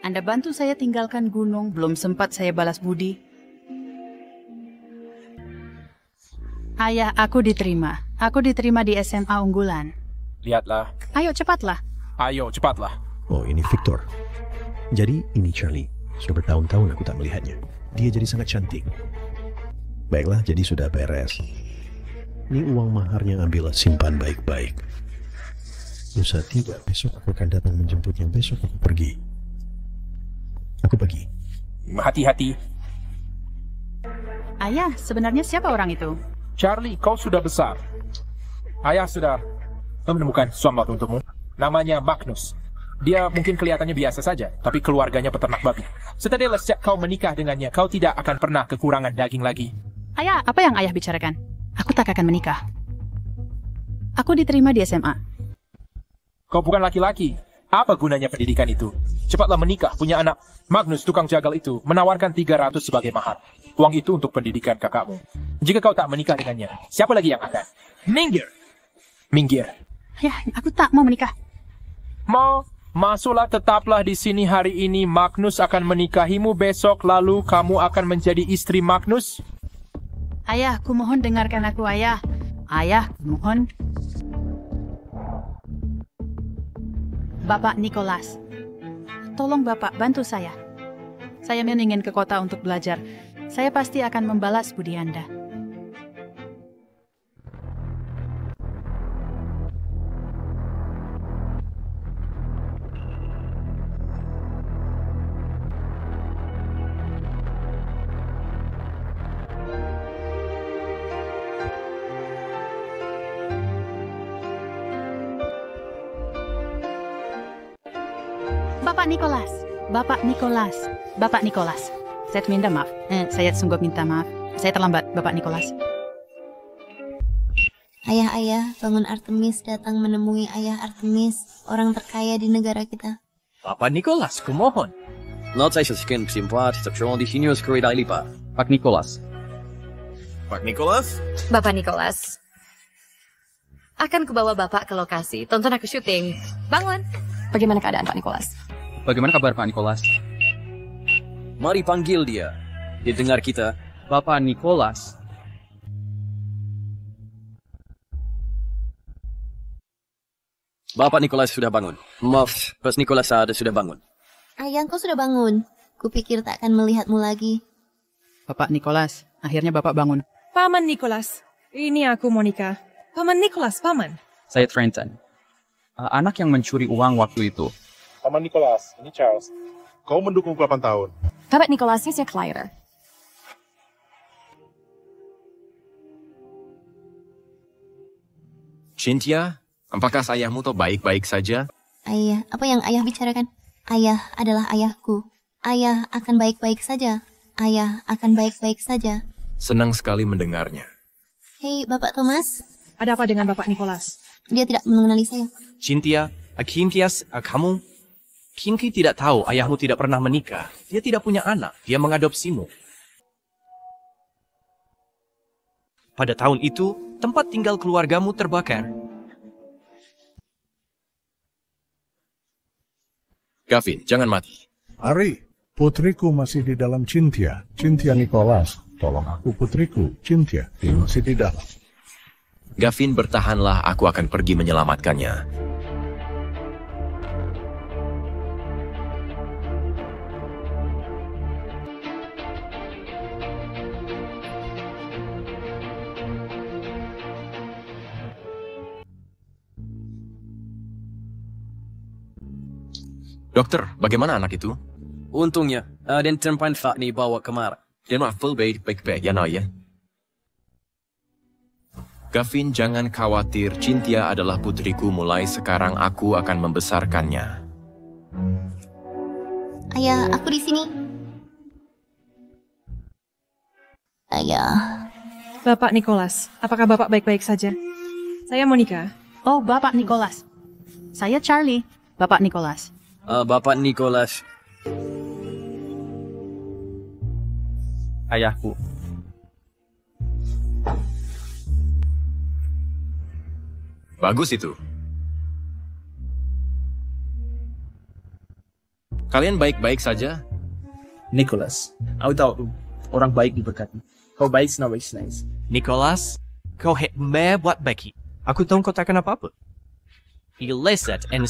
[SPEAKER 7] Anda bantu saya tinggalkan gunung, belum sempat saya balas budi. Ayah, aku diterima. Aku diterima di SMA unggulan.
[SPEAKER 20] Lihatlah.
[SPEAKER 7] Ayo, cepatlah.
[SPEAKER 20] Ayo, cepatlah.
[SPEAKER 8] Oh, ini Victor. Jadi, ini Charlie. Sudah bertahun-tahun aku tak melihatnya. Dia jadi sangat cantik. Baiklah, jadi sudah beres. Ini uang maharnya, ambillah, simpan baik-baik. Lusa tidak, besok aku akan datang menjemputnya. Besok aku pergi. Aku pergi.
[SPEAKER 20] Hati-hati.
[SPEAKER 7] Ayah, sebenarnya siapa orang itu?
[SPEAKER 20] Charlie, kau sudah besar. Ayah sudah menemukan sesuatu untukmu. Namanya Magnus. Dia mungkin kelihatannya biasa saja, tapi keluarganya peternak babi. Setelah sejak kau menikah dengannya, kau tidak akan pernah kekurangan daging lagi.
[SPEAKER 7] Ayah, apa yang ayah bicarakan? Aku tak akan menikah. Aku diterima di SMA.
[SPEAKER 20] Kau bukan laki-laki. Apa gunanya pendidikan itu? Cepatlah menikah, punya anak. Magnus, tukang jagal itu, menawarkan 300 sebagai mahar. Uang itu untuk pendidikan kakakmu. Jika kau tak menikah dengannya, siapa lagi yang akan? Minggir! Minggir.
[SPEAKER 7] Ya, aku tak mau menikah.
[SPEAKER 20] Mau? Masuklah, tetaplah di sini hari ini. Magnus akan menikahimu besok, lalu kamu akan menjadi istri Magnus.
[SPEAKER 7] Ayah, kumohon dengarkan aku, ayah. Ayah, kumohon. Bapak Nicholas, tolong Bapak bantu saya. Saya ingin ke kota untuk belajar. Saya pasti akan membalas budi Anda. Bapak Nicholas, Bapak Nicholas, Bapak Nicholas. Saya minta maaf. Saya sungguh minta maaf. Saya terlambat, Bapak Nicholas.
[SPEAKER 1] Ayah, bangun. Artemis datang menemui ayah Artemis, orang terkaya di negara kita.
[SPEAKER 4] Bapak Nicholas, kumohon.
[SPEAKER 9] Not saya sekian simpat, tapi di sini harus kerja lipat.
[SPEAKER 15] Pak Nicholas.
[SPEAKER 19] Pak Nicholas?
[SPEAKER 17] Bapak Nicholas. Akan kubawa Bapak ke lokasi. Tonton aku syuting. Bangun.
[SPEAKER 12] Bagaimana keadaan Pak Nicholas?
[SPEAKER 15] Bagaimana kabar Pak Nicholas?
[SPEAKER 9] Mari panggil dia. Dia dengar kita.
[SPEAKER 15] Bapak Nicholas.
[SPEAKER 9] Bapak Nicholas sudah bangun. Maaf, Pas Nicholas ada sudah bangun.
[SPEAKER 1] Ayah, kau sudah bangun. Kupikir tak akan melihatmu lagi.
[SPEAKER 15] Bapak Nicholas, akhirnya Bapak bangun.
[SPEAKER 10] Paman Nicholas, ini aku Monica. Paman Nicholas, Paman.
[SPEAKER 15] Saya Trenton. Anak yang mencuri uang waktu itu.
[SPEAKER 5] Paman Nicholas, ini Charles. Kau mendukung 8 tahun.
[SPEAKER 6] Bapak Nicholas, ini saya Clyder.
[SPEAKER 3] Cynthia, apakah ayahmu tuh baik-baik saja?
[SPEAKER 1] Ayah, apa yang ayah bicarakan? Ayah adalah ayahku. Ayah akan baik-baik saja. Ayah akan baik-baik saja.
[SPEAKER 3] Senang sekali mendengarnya.
[SPEAKER 1] Hei, Bapak Thomas.
[SPEAKER 10] Ada apa dengan Bapak Nicholas?
[SPEAKER 1] Dia tidak mengenali saya.
[SPEAKER 4] Cynthia, kamu... Kinky tidak tahu ayahmu tidak pernah menikah. Dia tidak punya anak. Dia mengadopsimu. Pada tahun itu, tempat tinggal keluargamu terbakar.
[SPEAKER 3] Gavin, jangan mati.
[SPEAKER 13] Ari, putriku masih di dalam Cynthia. Cynthia Nicholas. Tolong aku putriku. Cynthia, dia masih di dalam.
[SPEAKER 3] Gavin, bertahanlah. Aku akan pergi menyelamatkannya. Dokter, bagaimana anak itu?
[SPEAKER 9] Untungnya, den tempat Pak ni bawa kemar.
[SPEAKER 3] Dia mah full baik-baik ya, ya. Gavin, jangan khawatir. Cynthia adalah putriku. Mulai sekarang aku akan membesarkannya.
[SPEAKER 1] Ayah, aku di sini. Ayah.
[SPEAKER 10] Bapak Nicholas, apakah Bapak baik-baik saja? Saya Monica.
[SPEAKER 7] Oh, Bapak Nicholas. Saya Charlie. Bapak Nicholas.
[SPEAKER 9] Bapak Nicholas.
[SPEAKER 15] Ayahku.
[SPEAKER 3] Bagus itu. Kalian baik-baik saja?
[SPEAKER 21] Nicholas, aku tahu orang baik diberkati. Kau baik nice.
[SPEAKER 4] Nicholas, kau hebat buat Becky. Aku tahu kau takkan apa-apa. Elizabeth and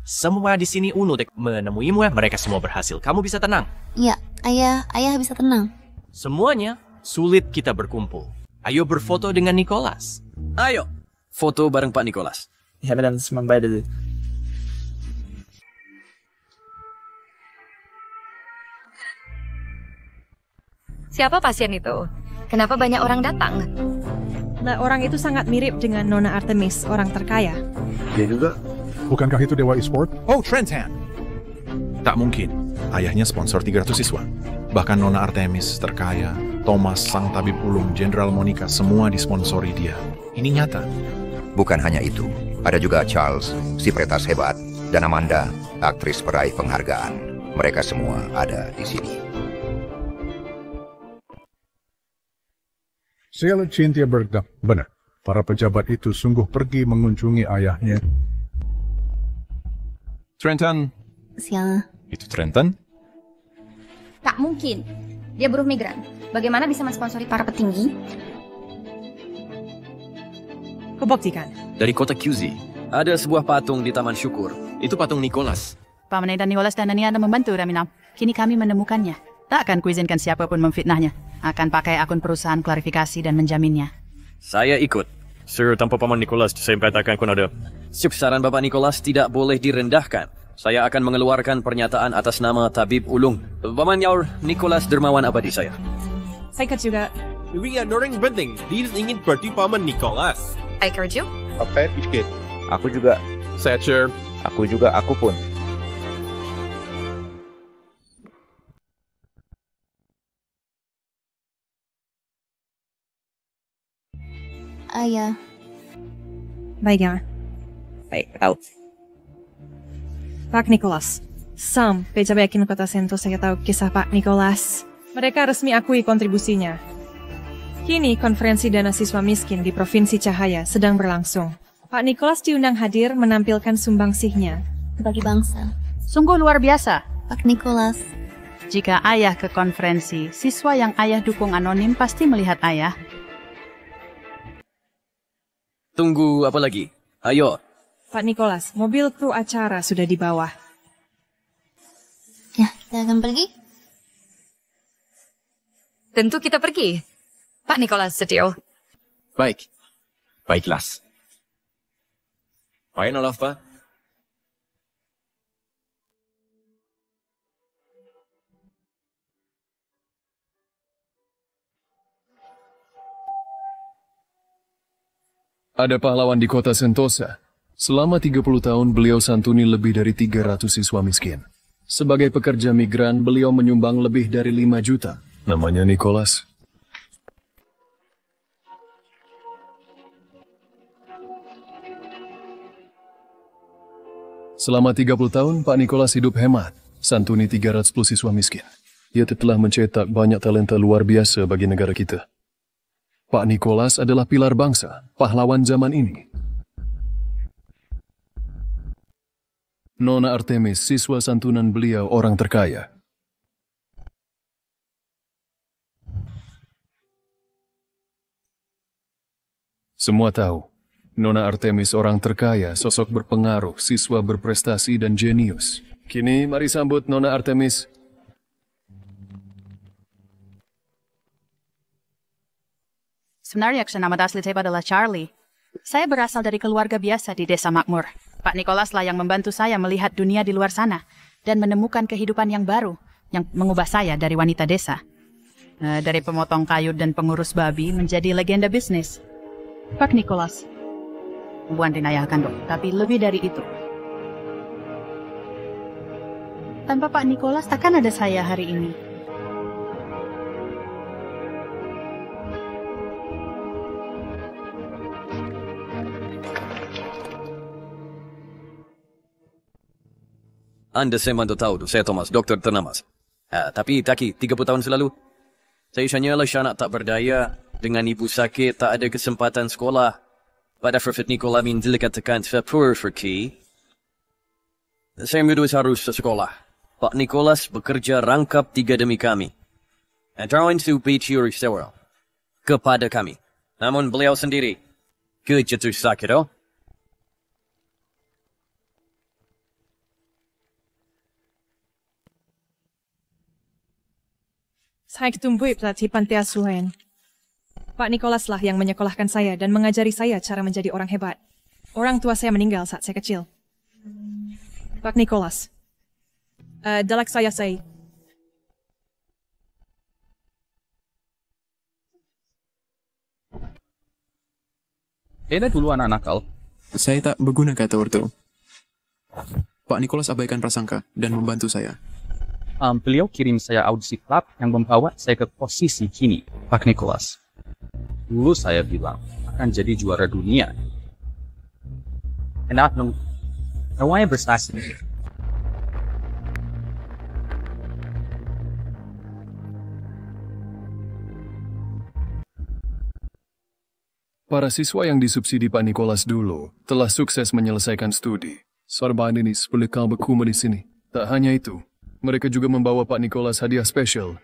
[SPEAKER 4] semua di sini unik menemuimu. Mereka semua berhasil. Kamu bisa tenang.
[SPEAKER 1] Ya, ayah bisa tenang.
[SPEAKER 4] Semuanya sulit kita berkumpul. Ayo berfoto dengan Nicholas.
[SPEAKER 9] Ayo, foto bareng Pak Nicholas.
[SPEAKER 21] Ja, men den som man började.
[SPEAKER 17] Siapa pasien itu? Kenapa banyak orang datang?
[SPEAKER 10] Nah, orang itu sangat mirip dengan Nona Artemis, orang terkaya.
[SPEAKER 13] Dia juga. Bukankah itu Dewa e-sport?
[SPEAKER 2] Oh, Trenton. Tak mungkin. Ayahnya sponsor 300 siswa. Bahkan Nona Artemis terkaya, Thomas sang tabib ulung, Jenderal Monica, semua disponsori dia. Ini nyata.
[SPEAKER 18] Bukan hanya itu, ada juga Charles, si peretas hebat, dan Amanda, aktris peraih penghargaan. Mereka semua ada di sini.
[SPEAKER 13] Saya lihat Cynthia Bergdam. Benar, para pejabat itu sungguh pergi mengunjungi ayahnya.
[SPEAKER 2] Trenton.
[SPEAKER 1] Sial.
[SPEAKER 2] Itu Trenton?
[SPEAKER 12] Tak mungkin. Dia buruh migran. Bagaimana bisa mensponsori para petinggi?
[SPEAKER 10] Kubuktikan.
[SPEAKER 3] Dari kota QZ.
[SPEAKER 9] Ada sebuah patung di Taman Syukur.
[SPEAKER 3] Itu patung Nicholas.
[SPEAKER 7] Paman dan Nicholas dan Nania membantu Raminam. Kini kami menemukannya. Tak akan kuizinkan siapapun memfitnahnya. Akan pakai akun perusahaan klarifikasi dan menjaminnya.
[SPEAKER 9] Saya ikut.
[SPEAKER 19] Sir, tanpa Paman Nicholas, saya katakan pun ada.
[SPEAKER 9] Saran Bapak Nicholas tidak boleh direndahkan. Saya akan mengeluarkan pernyataan atas nama Tabib Ulung. Paman Yaur, Nicholas dermawan abadi saya.
[SPEAKER 10] Saya ikut juga.
[SPEAKER 19] Tapi orang penting, dia ingin seperti Paman Nicholas.
[SPEAKER 17] I encourage you.
[SPEAKER 19] Apa sedikit?
[SPEAKER 22] Aku juga.
[SPEAKER 19] Saya Sir.
[SPEAKER 22] Aku juga, aku pun.
[SPEAKER 1] Ayah.
[SPEAKER 10] Baik ya. Baik, tahu. Pak Nicholas. Sampai yakin kota Sento saya tahu kisah Pak Nicholas. Mereka resmi akui kontribusinya. Kini konferensi dana siswa miskin di Provinsi Cahaya sedang berlangsung. Pak Nicholas diundang hadir menampilkan sumbangsihnya
[SPEAKER 1] bagi bangsa.
[SPEAKER 7] Sungguh luar biasa.
[SPEAKER 1] Pak Nicholas.
[SPEAKER 7] Jika ayah ke konferensi, siswa yang ayah dukung anonim pasti melihat ayah.
[SPEAKER 9] Tunggu apa lagi? Ayo.
[SPEAKER 10] Pak Nicholas, mobil kru acara sudah di bawah.
[SPEAKER 1] Ya, kita akan pergi.
[SPEAKER 17] Tentu kita pergi. Pak Nicholas setuju.
[SPEAKER 3] Baik. Baiklah. Final of Pak.
[SPEAKER 11] Ada pahlawan di kota Sentosa. Selama 30 tahun beliau santuni lebih dari 300 siswa miskin. Sebagai pekerja migran, beliau menyumbang lebih dari 5 juta. Namanya Nicholas. Selama 30 tahun, Pak Nicholas hidup hemat, santuni 310 siswa miskin. Ia telah mencetak banyak talenta luar biasa bagi negara kita. Pak Nicholas adalah pilar bangsa, pahlawan zaman ini. Nona Artemis, siswa santunan beliau orang terkaya. Semua tahu, Nona Artemis orang terkaya, sosok berpengaruh, siswa berprestasi dan jenius. Kini mari sambut Nona Artemis.
[SPEAKER 7] Sebenarnya nama asli saya adalah Charlie. Saya berasal dari keluarga biasa di desa makmur. Pak Nicholas lah yang membantu saya melihat dunia di luar sana dan menemukan kehidupan yang baru yang mengubah saya dari wanita desa. Dari pemotong kayu dan pengurus babi menjadi legenda bisnis. Pak Nicholas, bukan dinayahkan dong, tapi lebih dari itu. Tanpa Pak Nicholas takkan ada saya hari ini.
[SPEAKER 9] Anda saya mantu tahu, saya Thomas, dokter ternamas. Tapi Taki, 30 tahun selalu, saya hanyalah anak tak berdaya, dengan ibu sakit, tak ada kesempatan sekolah. Pada Prophet Nicholas dikatakan poor for key. Saya harus sekolah. Pak Nicholas bekerja rangkap 3 demi kami. And trying to be curious several. Kepada kami. Namun beliau sendiri, kejatuh sakit, oh.
[SPEAKER 10] Saya ketumbui pelatih panti asuhan. Pak Nicholas lah yang menyekolahkan saya dan mengajari saya cara menjadi orang hebat. Orang tua saya meninggal saat saya kecil. Pak Nicholas. Dalek saya.
[SPEAKER 16] Enak dulu anak nakal.
[SPEAKER 23] Saya tak berguna kata ortu. Pak Nicholas abaikan prasangka dan membantu saya.
[SPEAKER 15] Beliau kirim saya audisi klub yang membawa saya ke posisi kini, Pak Nicholas. Dulu saya bilang akan jadi juara dunia. Enak dong. Namanya prestasi.
[SPEAKER 11] Para siswa yang disubsidi Pak Nicholas dulu telah sukses menyelesaikan studi. Sorban ini sepuluh kali berkumur di sini. Tak hanya itu, mereka juga membawa Pak Nicholas hadiah spesial.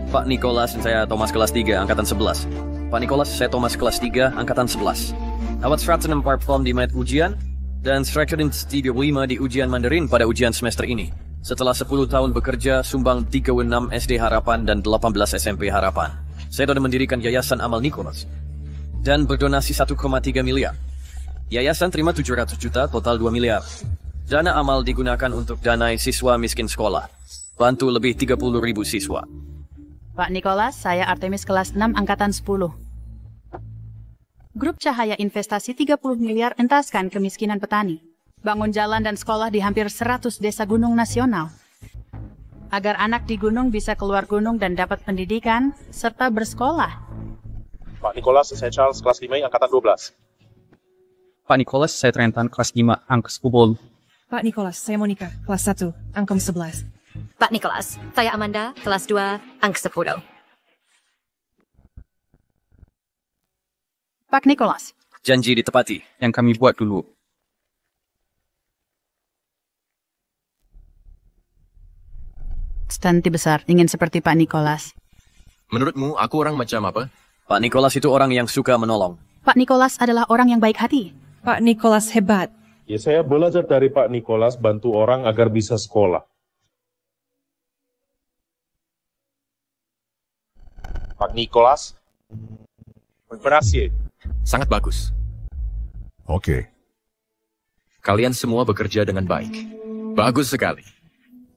[SPEAKER 9] Pak Nicholas dan saya Thomas kelas 3, angkatan 11. Pak Nicholas, saya Thomas kelas 3, angkatan 11. Dapat 104 form di mat ujian, dan 135 di ujian Mandarin pada ujian semester ini. Setelah 10 tahun bekerja, sumbang 36 SD Harapan dan 18 SMP Harapan. Saya sudah mendirikan Yayasan Amal Nicholas, dan berdonasi 1,3 miliar. Yayasan terima 700 juta, total 2 miliar. Dana amal digunakan untuk danai siswa miskin sekolah. Bantu lebih 30.000 siswa.
[SPEAKER 7] Pak Nicholas, saya Artemis kelas 6 angkatan 10. Grup Cahaya Investasi 30 miliar entaskan kemiskinan petani. Bangun jalan dan sekolah di hampir 100 desa gunung nasional. Agar anak di gunung bisa keluar gunung dan dapat pendidikan, serta bersekolah.
[SPEAKER 5] Pak Nicholas, saya Charles kelas 5 angkatan 12.
[SPEAKER 15] Pak Nicholas, saya Trentan kelas 5 angka 10.
[SPEAKER 10] Pak Nicholas, saya Monica kelas 1 angka 11.
[SPEAKER 17] Pak Nicholas, saya Amanda, kelas 2, angka 10.
[SPEAKER 7] Pak Nicholas.
[SPEAKER 9] Janji ditepati.
[SPEAKER 15] Yang kami buat dulu.
[SPEAKER 7] Tanti besar, ingin seperti Pak Nicholas.
[SPEAKER 3] Menurutmu, aku orang macam apa?
[SPEAKER 9] Pak Nicholas itu orang yang suka menolong.
[SPEAKER 7] Pak Nicholas adalah orang yang baik hati.
[SPEAKER 10] Pak Nicholas hebat.
[SPEAKER 5] Ya, saya belajar dari Pak Nicholas bantu orang agar bisa sekolah. Pak Nicholas, berhasil.
[SPEAKER 3] Sangat bagus.
[SPEAKER 13] Oke.
[SPEAKER 3] Kalian semua bekerja dengan baik. Bagus sekali.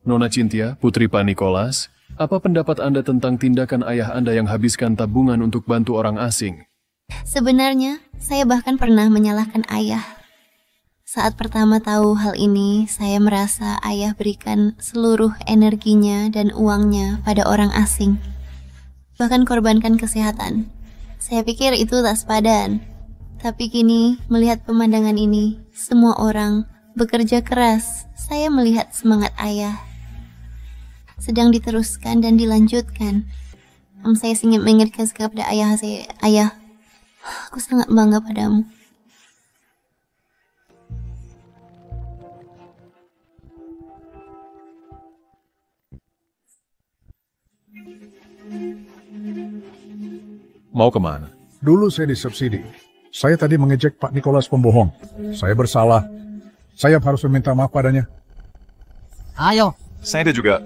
[SPEAKER 11] Nona Cynthia, putri Pak Nicholas, apa pendapat Anda tentang tindakan ayah Anda yang habiskan tabungan untuk bantu orang asing?
[SPEAKER 1] Sebenarnya, saya bahkan pernah menyalahkan ayah. Saat pertama tahu hal ini, saya merasa ayah berikan seluruh energinya dan uangnya pada orang asing. Bahkan korbankan kesehatan. Saya pikir itu tak sepadan. Tapi kini, melihat pemandangan ini, semua orang bekerja keras. Saya melihat semangat ayah sedang diteruskan dan dilanjutkan. Saya ingin mengingatkan kepada ayah saya, ayah, aku sangat bangga padamu.
[SPEAKER 2] Mau kemana?
[SPEAKER 13] Dulu saya disubsidi. Saya tadi mengejek Pak Nicholas pembohong. Saya bersalah. Saya harus meminta maaf padanya.
[SPEAKER 8] Ayo.
[SPEAKER 2] Saya ada juga.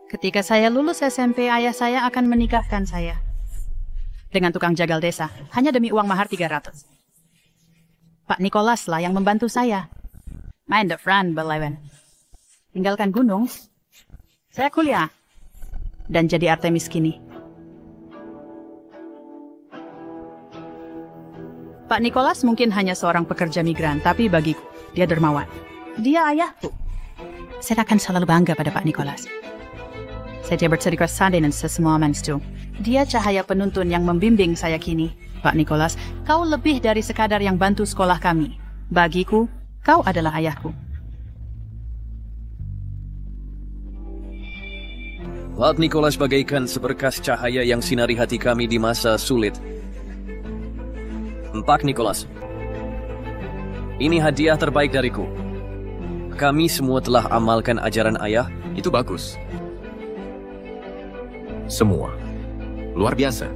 [SPEAKER 7] Ketika saya lulus SMP, ayah saya akan menikahkan saya dengan tukang jagal desa, hanya demi uang mahar 300. Pak Nicholas lah yang membantu saya. Main the front, belawan. Tinggalkan gunung, saya kuliah, dan jadi Artemis kini. Pak Nicholas mungkin hanya seorang pekerja migran, tapi bagiku, dia dermawan. Dia ayahku. Saya akan selalu bangga pada Pak Nicholas. Saya bercerita sadar dan sesemua menstu. Dia cahaya penuntun yang membimbing saya kini. Pak Nicholas, kau lebih dari sekadar yang bantu sekolah kami. Bagiku, kau adalah ayahku.
[SPEAKER 9] Pak Nicholas bagaikan seberkas cahaya yang sinari hati kami di masa sulit. Pak Nicholas, ini hadiah terbaik dariku. Kami semua telah amalkan ajaran ayah.
[SPEAKER 3] Itu bagus. Semua. Luar biasa.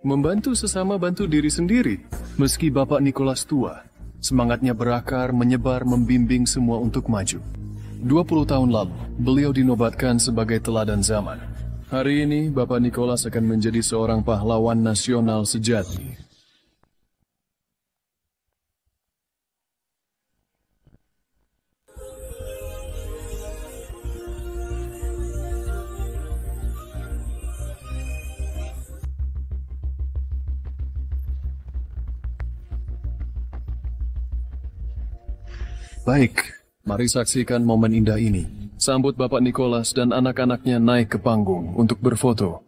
[SPEAKER 11] Membantu sesama bantu diri sendiri. Meski Bapak Nicholas tua, semangatnya berakar, menyebar, membimbing semua untuk maju. 20 tahun lalu, beliau dinobatkan sebagai teladan zaman. Hari ini, Bapak Nicholas akan menjadi seorang pahlawan nasional sejati. Baik. Mari saksikan momen indah ini. Sambut Bapak Nicholas dan anak-anaknya naik ke panggung untuk berfoto.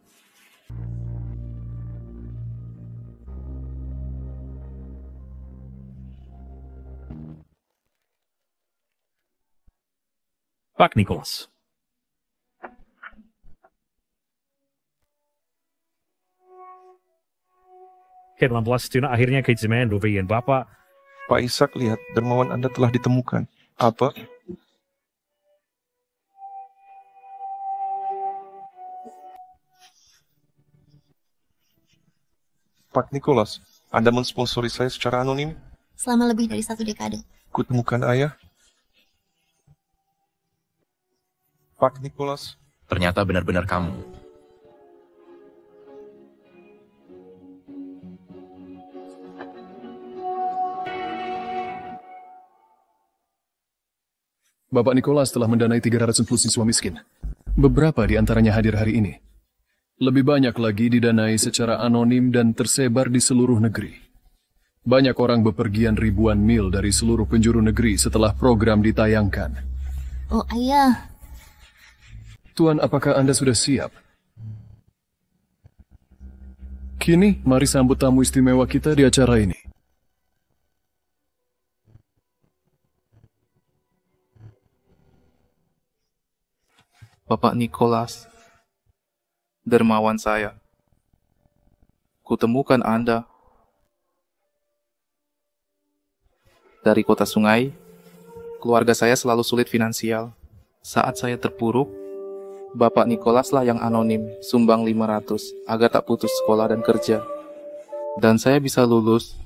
[SPEAKER 14] Pak Nicholas. Ke-16 tuna akhirnya keizin Ruvian Bapak.
[SPEAKER 16] Pak Ishak, lihat, dermawan Anda telah ditemukan. Apa? Pak Nicholas, Anda mensponsori saya secara anonim?
[SPEAKER 1] Selama lebih dari 1 dekade.
[SPEAKER 16] Kutemukan ayah. Pak Nicholas.
[SPEAKER 3] Ternyata benar-benar kamu.
[SPEAKER 11] Bapak Nicholas telah mendanai 310 siswa miskin. Beberapa di antaranya hadir hari ini. Lebih banyak lagi didanai secara anonim dan tersebar di seluruh negeri. Banyak orang bepergian ribuan mil dari seluruh penjuru negeri setelah program ditayangkan.
[SPEAKER 1] Oh, ayah.
[SPEAKER 11] Tuan, apakah Anda sudah siap? Kini, mari sambut tamu istimewa kita di acara ini.
[SPEAKER 24] Bapak Nicholas, dermawan saya. Kutemukan Anda. Dari kota Sungai, keluarga saya selalu sulit finansial. Saat saya terpuruk, Bapak Nicholas lah yang anonim, sumbang 500 agar tak putus sekolah dan kerja. Dan saya bisa lulus.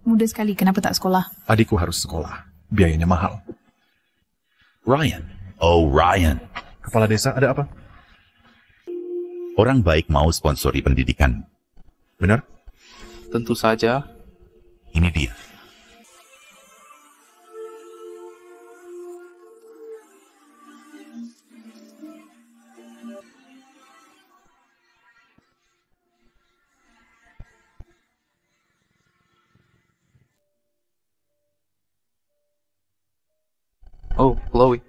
[SPEAKER 7] Mudah sekali, kenapa tak sekolah?
[SPEAKER 2] Adikku harus sekolah. Biayanya mahal.
[SPEAKER 4] Ryan. Oh, Ryan.
[SPEAKER 2] Kepala desa, ada apa?
[SPEAKER 4] Orang baik mau sponsori pendidikan.
[SPEAKER 2] Benar?
[SPEAKER 24] Tentu saja.
[SPEAKER 4] Ini dia.
[SPEAKER 24] Oh, Chloe.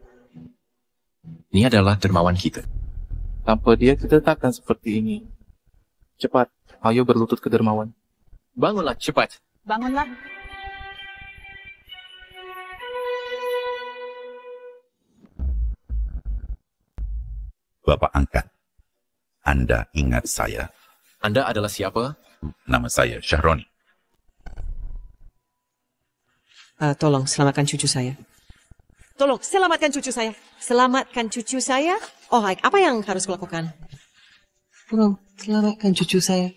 [SPEAKER 3] Ini adalah dermawan kita.
[SPEAKER 24] Tanpa dia kita takkan seperti ini. Cepat, ayo berlutut ke dermawan.
[SPEAKER 3] Bangunlah, cepat.
[SPEAKER 7] Bangunlah.
[SPEAKER 4] Bapak angkat. Anda ingat saya?
[SPEAKER 3] Anda adalah siapa?
[SPEAKER 4] Nama saya Syahroni.
[SPEAKER 6] Tolong selamatkan cucu saya. Tolong selamatkan cucu saya. Selamatkan cucu saya. Oh, apa yang harus kulakukan? Tolong selamatkan cucu saya.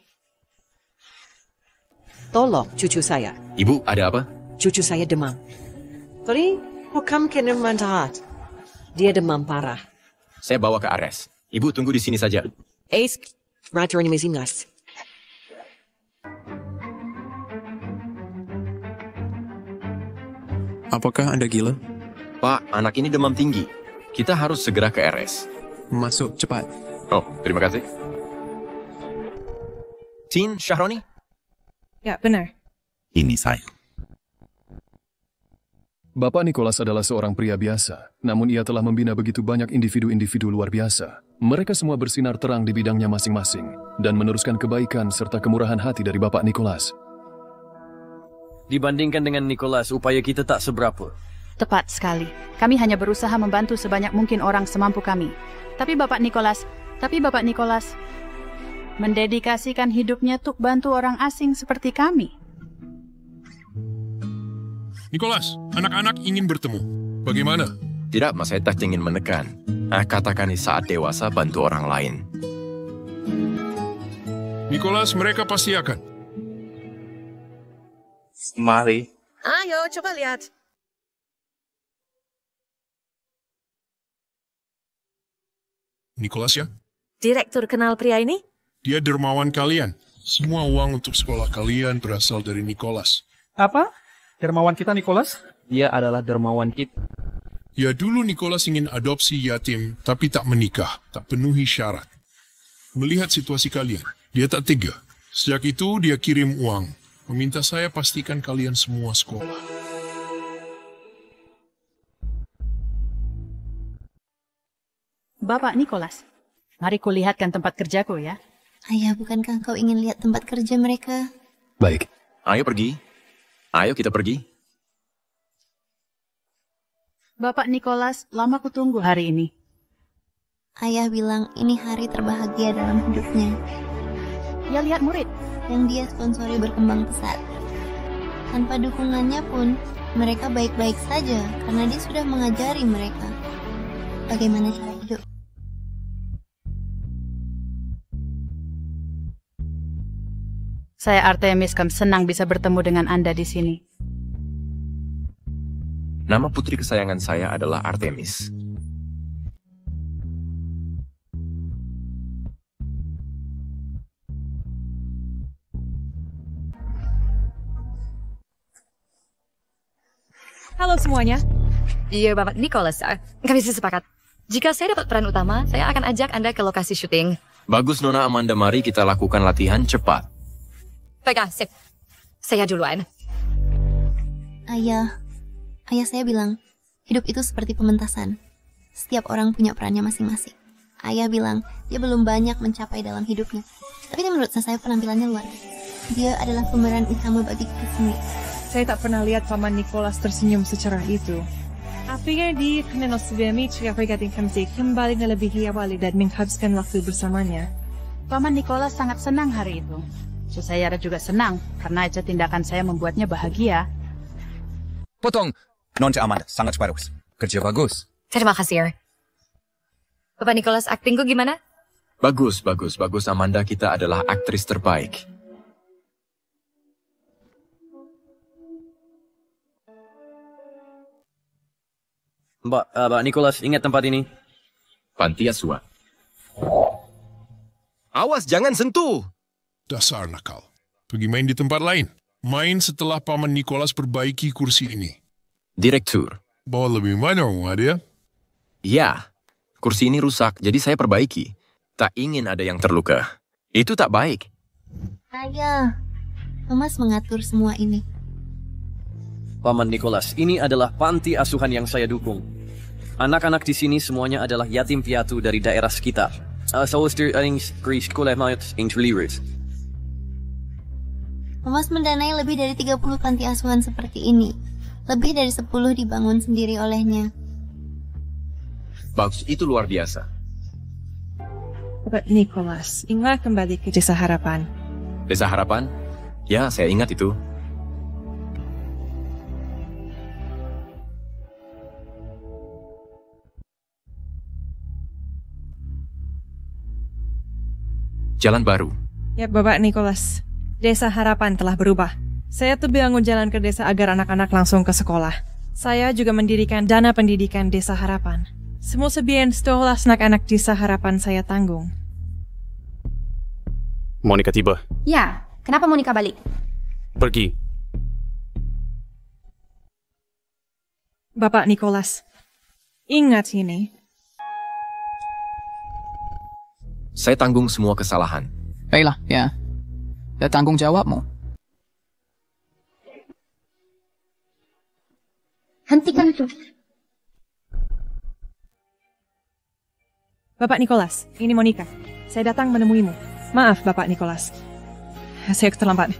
[SPEAKER 6] Tolong cucu saya.
[SPEAKER 3] Ibu, ada apa?
[SPEAKER 6] Cucu saya demam. Tadi hukam kena mandahat. Dia demam parah.
[SPEAKER 3] Saya bawa ke Ares. Ibu tunggu di sini saja.
[SPEAKER 6] Raturan Mezinas.
[SPEAKER 23] Apakah Anda gila?
[SPEAKER 3] Pak, anak ini demam tinggi. Kita harus segera ke RS.
[SPEAKER 23] Masuk, cepat.
[SPEAKER 3] Oh, terima kasih. Tin, Syahroni?
[SPEAKER 10] Ya, benar.
[SPEAKER 4] Ini saya.
[SPEAKER 11] Bapak Nicholas adalah seorang pria biasa, namun ia telah membina begitu banyak individu-individu luar biasa. Mereka semua bersinar terang di bidangnya masing-masing, dan meneruskan kebaikan serta kemurahan hati dari Bapak Nicholas.
[SPEAKER 9] Dibandingkan dengan Nicholas, upaya kita tak seberapa.
[SPEAKER 7] Tepat sekali. Kami hanya berusaha membantu sebanyak mungkin orang semampu kami. Tapi Bapak Nicholas mendedikasikan hidupnya untuk bantu orang asing seperti kami.
[SPEAKER 20] Nicholas, anak-anak ingin bertemu. Bagaimana?
[SPEAKER 3] Tidak, Mas, saya tak ingin menekan. Katakan saat dewasa bantu orang lain.
[SPEAKER 20] Nicholas, mereka pasti akan.
[SPEAKER 24] Mari.
[SPEAKER 6] Ayo, coba lihat.
[SPEAKER 20] Nicholas ya?
[SPEAKER 6] Direktur kenal pria ini?
[SPEAKER 20] Dia dermawan kalian. Semua uang untuk sekolah kalian berasal dari Nicholas.
[SPEAKER 15] Apa? Dermawan kita Nicholas? Dia adalah dermawan kita.
[SPEAKER 20] Ya dulu Nicholas ingin adopsi yatim, tapi tak menikah, tak penuhi syarat. Melihat situasi kalian, dia tak tega. Sejak itu dia kirim uang, meminta saya pastikan kalian semua sekolah.
[SPEAKER 7] Bapak Nicholas, mari kulihatkan tempat kerjaku ya.
[SPEAKER 1] Ayah, bukankah kau ingin lihat tempat kerja mereka?
[SPEAKER 11] Baik.
[SPEAKER 3] Ayo pergi. Ayo kita pergi.
[SPEAKER 7] Bapak Nicholas, lama kutunggu hari ini.
[SPEAKER 1] Ayah bilang ini hari terbahagia dalam hidupnya.
[SPEAKER 7] Ya lihat murid
[SPEAKER 1] yang dia sponsori berkembang pesat. Tanpa dukungannya pun, mereka baik-baik saja karena dia sudah mengajari mereka bagaimana cara hidup.
[SPEAKER 7] Saya Artemis, kami senang bisa bertemu dengan Anda di sini.
[SPEAKER 3] Nama putri kesayangan saya adalah Artemis.
[SPEAKER 10] Halo semuanya.
[SPEAKER 17] Iya, Bapak Nicholas. Kami sepakat. Jika saya dapat peran utama, saya akan ajak Anda ke lokasi syuting.
[SPEAKER 3] Bagus, Nona Amanda. Mari kita lakukan latihan cepat.
[SPEAKER 17] Baiklah, sip. Saya duluan.
[SPEAKER 1] Ayah saya bilang, hidup itu seperti pementasan. Setiap orang punya perannya masing-masing. Ayah bilang, dia belum banyak mencapai dalam hidupnya. Tapi menurut saya penampilannya luar biasa. Dia adalah pemeran utama bagi kita semua.
[SPEAKER 10] Saya tak pernah lihat Paman Nicholas tersenyum secerah itu. Apakah dia kena nasibami jika pergating kami kembali melebihi awali dan menghabiskan waktu bersamanya?
[SPEAKER 7] Paman Nicholas sangat senang hari itu. Saya juga senang karena aja tindakan saya membuatnya bahagia.
[SPEAKER 12] Potong. Nona Amanda, sangat bagus. Kerja bagus.
[SPEAKER 17] Terima kasih, Sir. Bapak Nicholas, aktingku gimana?
[SPEAKER 3] Bagus, bagus, bagus. Amanda, kita adalah aktris terbaik.
[SPEAKER 9] Mbak Nicholas, ingat tempat ini?
[SPEAKER 3] Panti asuhan. Awas, jangan sentuh!
[SPEAKER 20] Dasar nakal. Pergi main di tempat lain. Main setelah Paman Nicholas perbaiki kursi ini.
[SPEAKER 3] Direktur.
[SPEAKER 20] Bawa lebih mana, Wadia?
[SPEAKER 3] Ya, kursi ini rusak, jadi saya perbaiki. Tak ingin ada yang terluka. Itu tak baik.
[SPEAKER 1] Ayah, Thomas mengatur semua ini.
[SPEAKER 9] Paman Nicholas, ini adalah panti asuhan yang saya dukung. Anak-anak di sini semuanya adalah yatim piatu dari daerah sekitar.
[SPEAKER 1] Thomas mendanai lebih dari 30 panti asuhan seperti ini. Lebih dari 10 dibangun sendiri olehnya.
[SPEAKER 3] Bagus, itu luar biasa.
[SPEAKER 10] Bapak Nicholas, ingat kembali ke Desa Harapan.
[SPEAKER 3] Desa Harapan? Ya, saya ingat itu. Jalan baru.
[SPEAKER 10] Ya, Bapak Nicholas. Desa Harapan telah berubah. Saya tuh bangun jalan ke desa agar anak-anak langsung ke sekolah. Saya juga mendirikan dana pendidikan Desa Harapan. Semua sebagian sekolah anak-anak Desa Harapan saya tanggung.
[SPEAKER 24] Monica tiba.
[SPEAKER 18] Ya, kenapa Monica balik?
[SPEAKER 24] Pergi.
[SPEAKER 10] Bapak Nicholas, ingat ini.
[SPEAKER 3] Saya tanggung semua kesalahan.
[SPEAKER 24] Baiklah, ya. Ya tanggung jawabmu.
[SPEAKER 18] Hentikan itu.
[SPEAKER 10] Bapak Nicholas, ini Monica. Saya datang menemuimu. Maaf, Bapak Nicholas. Saya terlambat.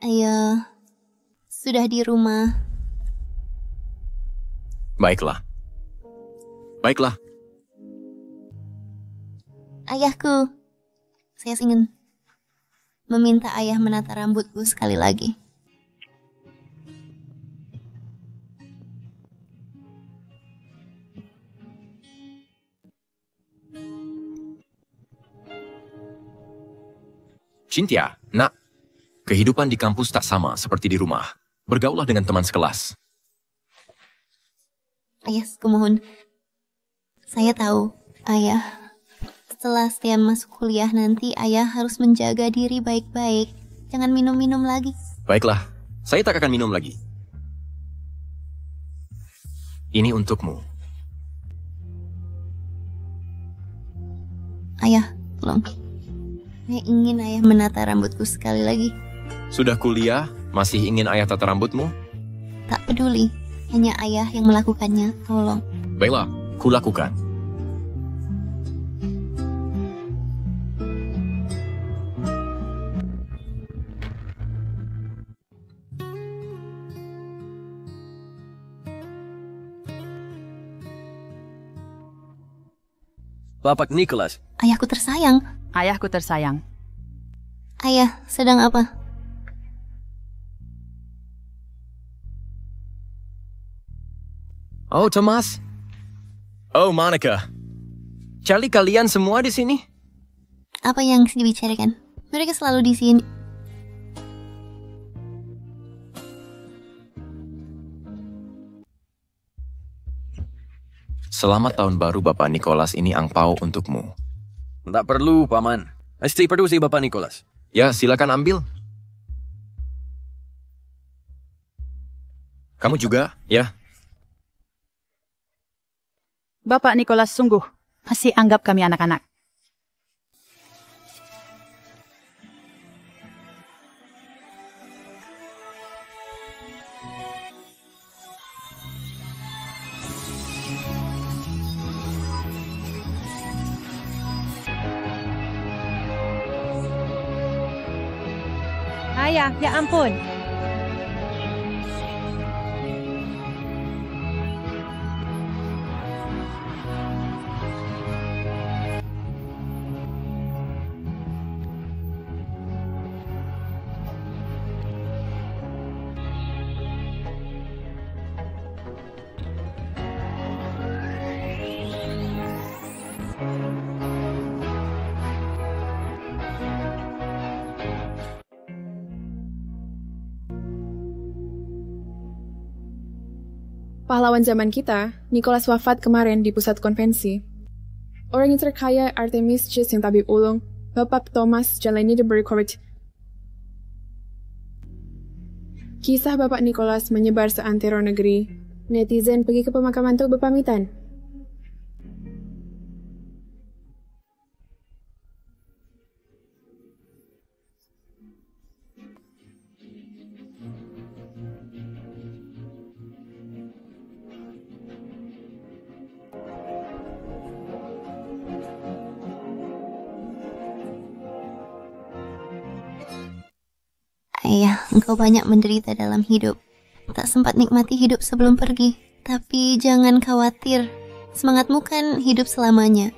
[SPEAKER 1] Ayah, sudah di rumah.
[SPEAKER 3] Baiklah. Baiklah.
[SPEAKER 1] Ayahku, saya ingin meminta ayah menata rambutku sekali lagi.
[SPEAKER 3] Cynthia, nak. Kehidupan di kampus tak sama seperti di rumah. Bergaulah dengan teman sekelas.
[SPEAKER 1] Ayah, kumohon. Saya tahu, ayah. Setelah saya masuk kuliah nanti, ayah harus menjaga diri baik-baik. Jangan minum-minum lagi.
[SPEAKER 3] Baiklah, saya tak akan minum lagi. Ini untukmu.
[SPEAKER 1] Ayah, tolong. Saya ingin ayah menata rambutku sekali lagi.
[SPEAKER 3] Sudah kuliah, masih ingin ayah tata rambutmu?
[SPEAKER 1] Tak peduli, hanya ayah yang melakukannya, tolong.
[SPEAKER 3] Baiklah, kulakukan.
[SPEAKER 9] Bapak Nicholas.
[SPEAKER 1] Ayahku tersayang.
[SPEAKER 7] Ayahku tersayang.
[SPEAKER 1] Ayah, sedang apa?
[SPEAKER 3] Oh, Thomas. Oh, Monica. Cari kalian semua di sini?
[SPEAKER 1] Apa yang dibicarakan? Mereka selalu di sini.
[SPEAKER 3] Selamat tahun baru, Bapak Nicholas. Ini angpau untukmu.
[SPEAKER 9] Tak perlu, Paman. Pasti perlu sih, Bapak Nicholas.
[SPEAKER 3] Ya, silakan ambil. Kamu juga, ya?
[SPEAKER 7] Bapak Nicholas sungguh masih anggap kami anak-anak.
[SPEAKER 10] Ayah, ya ampun.
[SPEAKER 5] Pahlawan zaman kita, Nicholas wafat kemarin di pusat konvensi. Orang yang terkaya Artemis Chase yang tabib ulung, Bapak Thomas jalani diberi COVID. Kisah Bapak Nicholas menyebar seantero negeri. Netizen pergi ke pemakaman untuk berpamitan.
[SPEAKER 1] Ayah, engkau banyak menderita dalam hidup. Tak sempat nikmati hidup sebelum pergi. Tapi jangan khawatir, semangatmu kan hidup selamanya.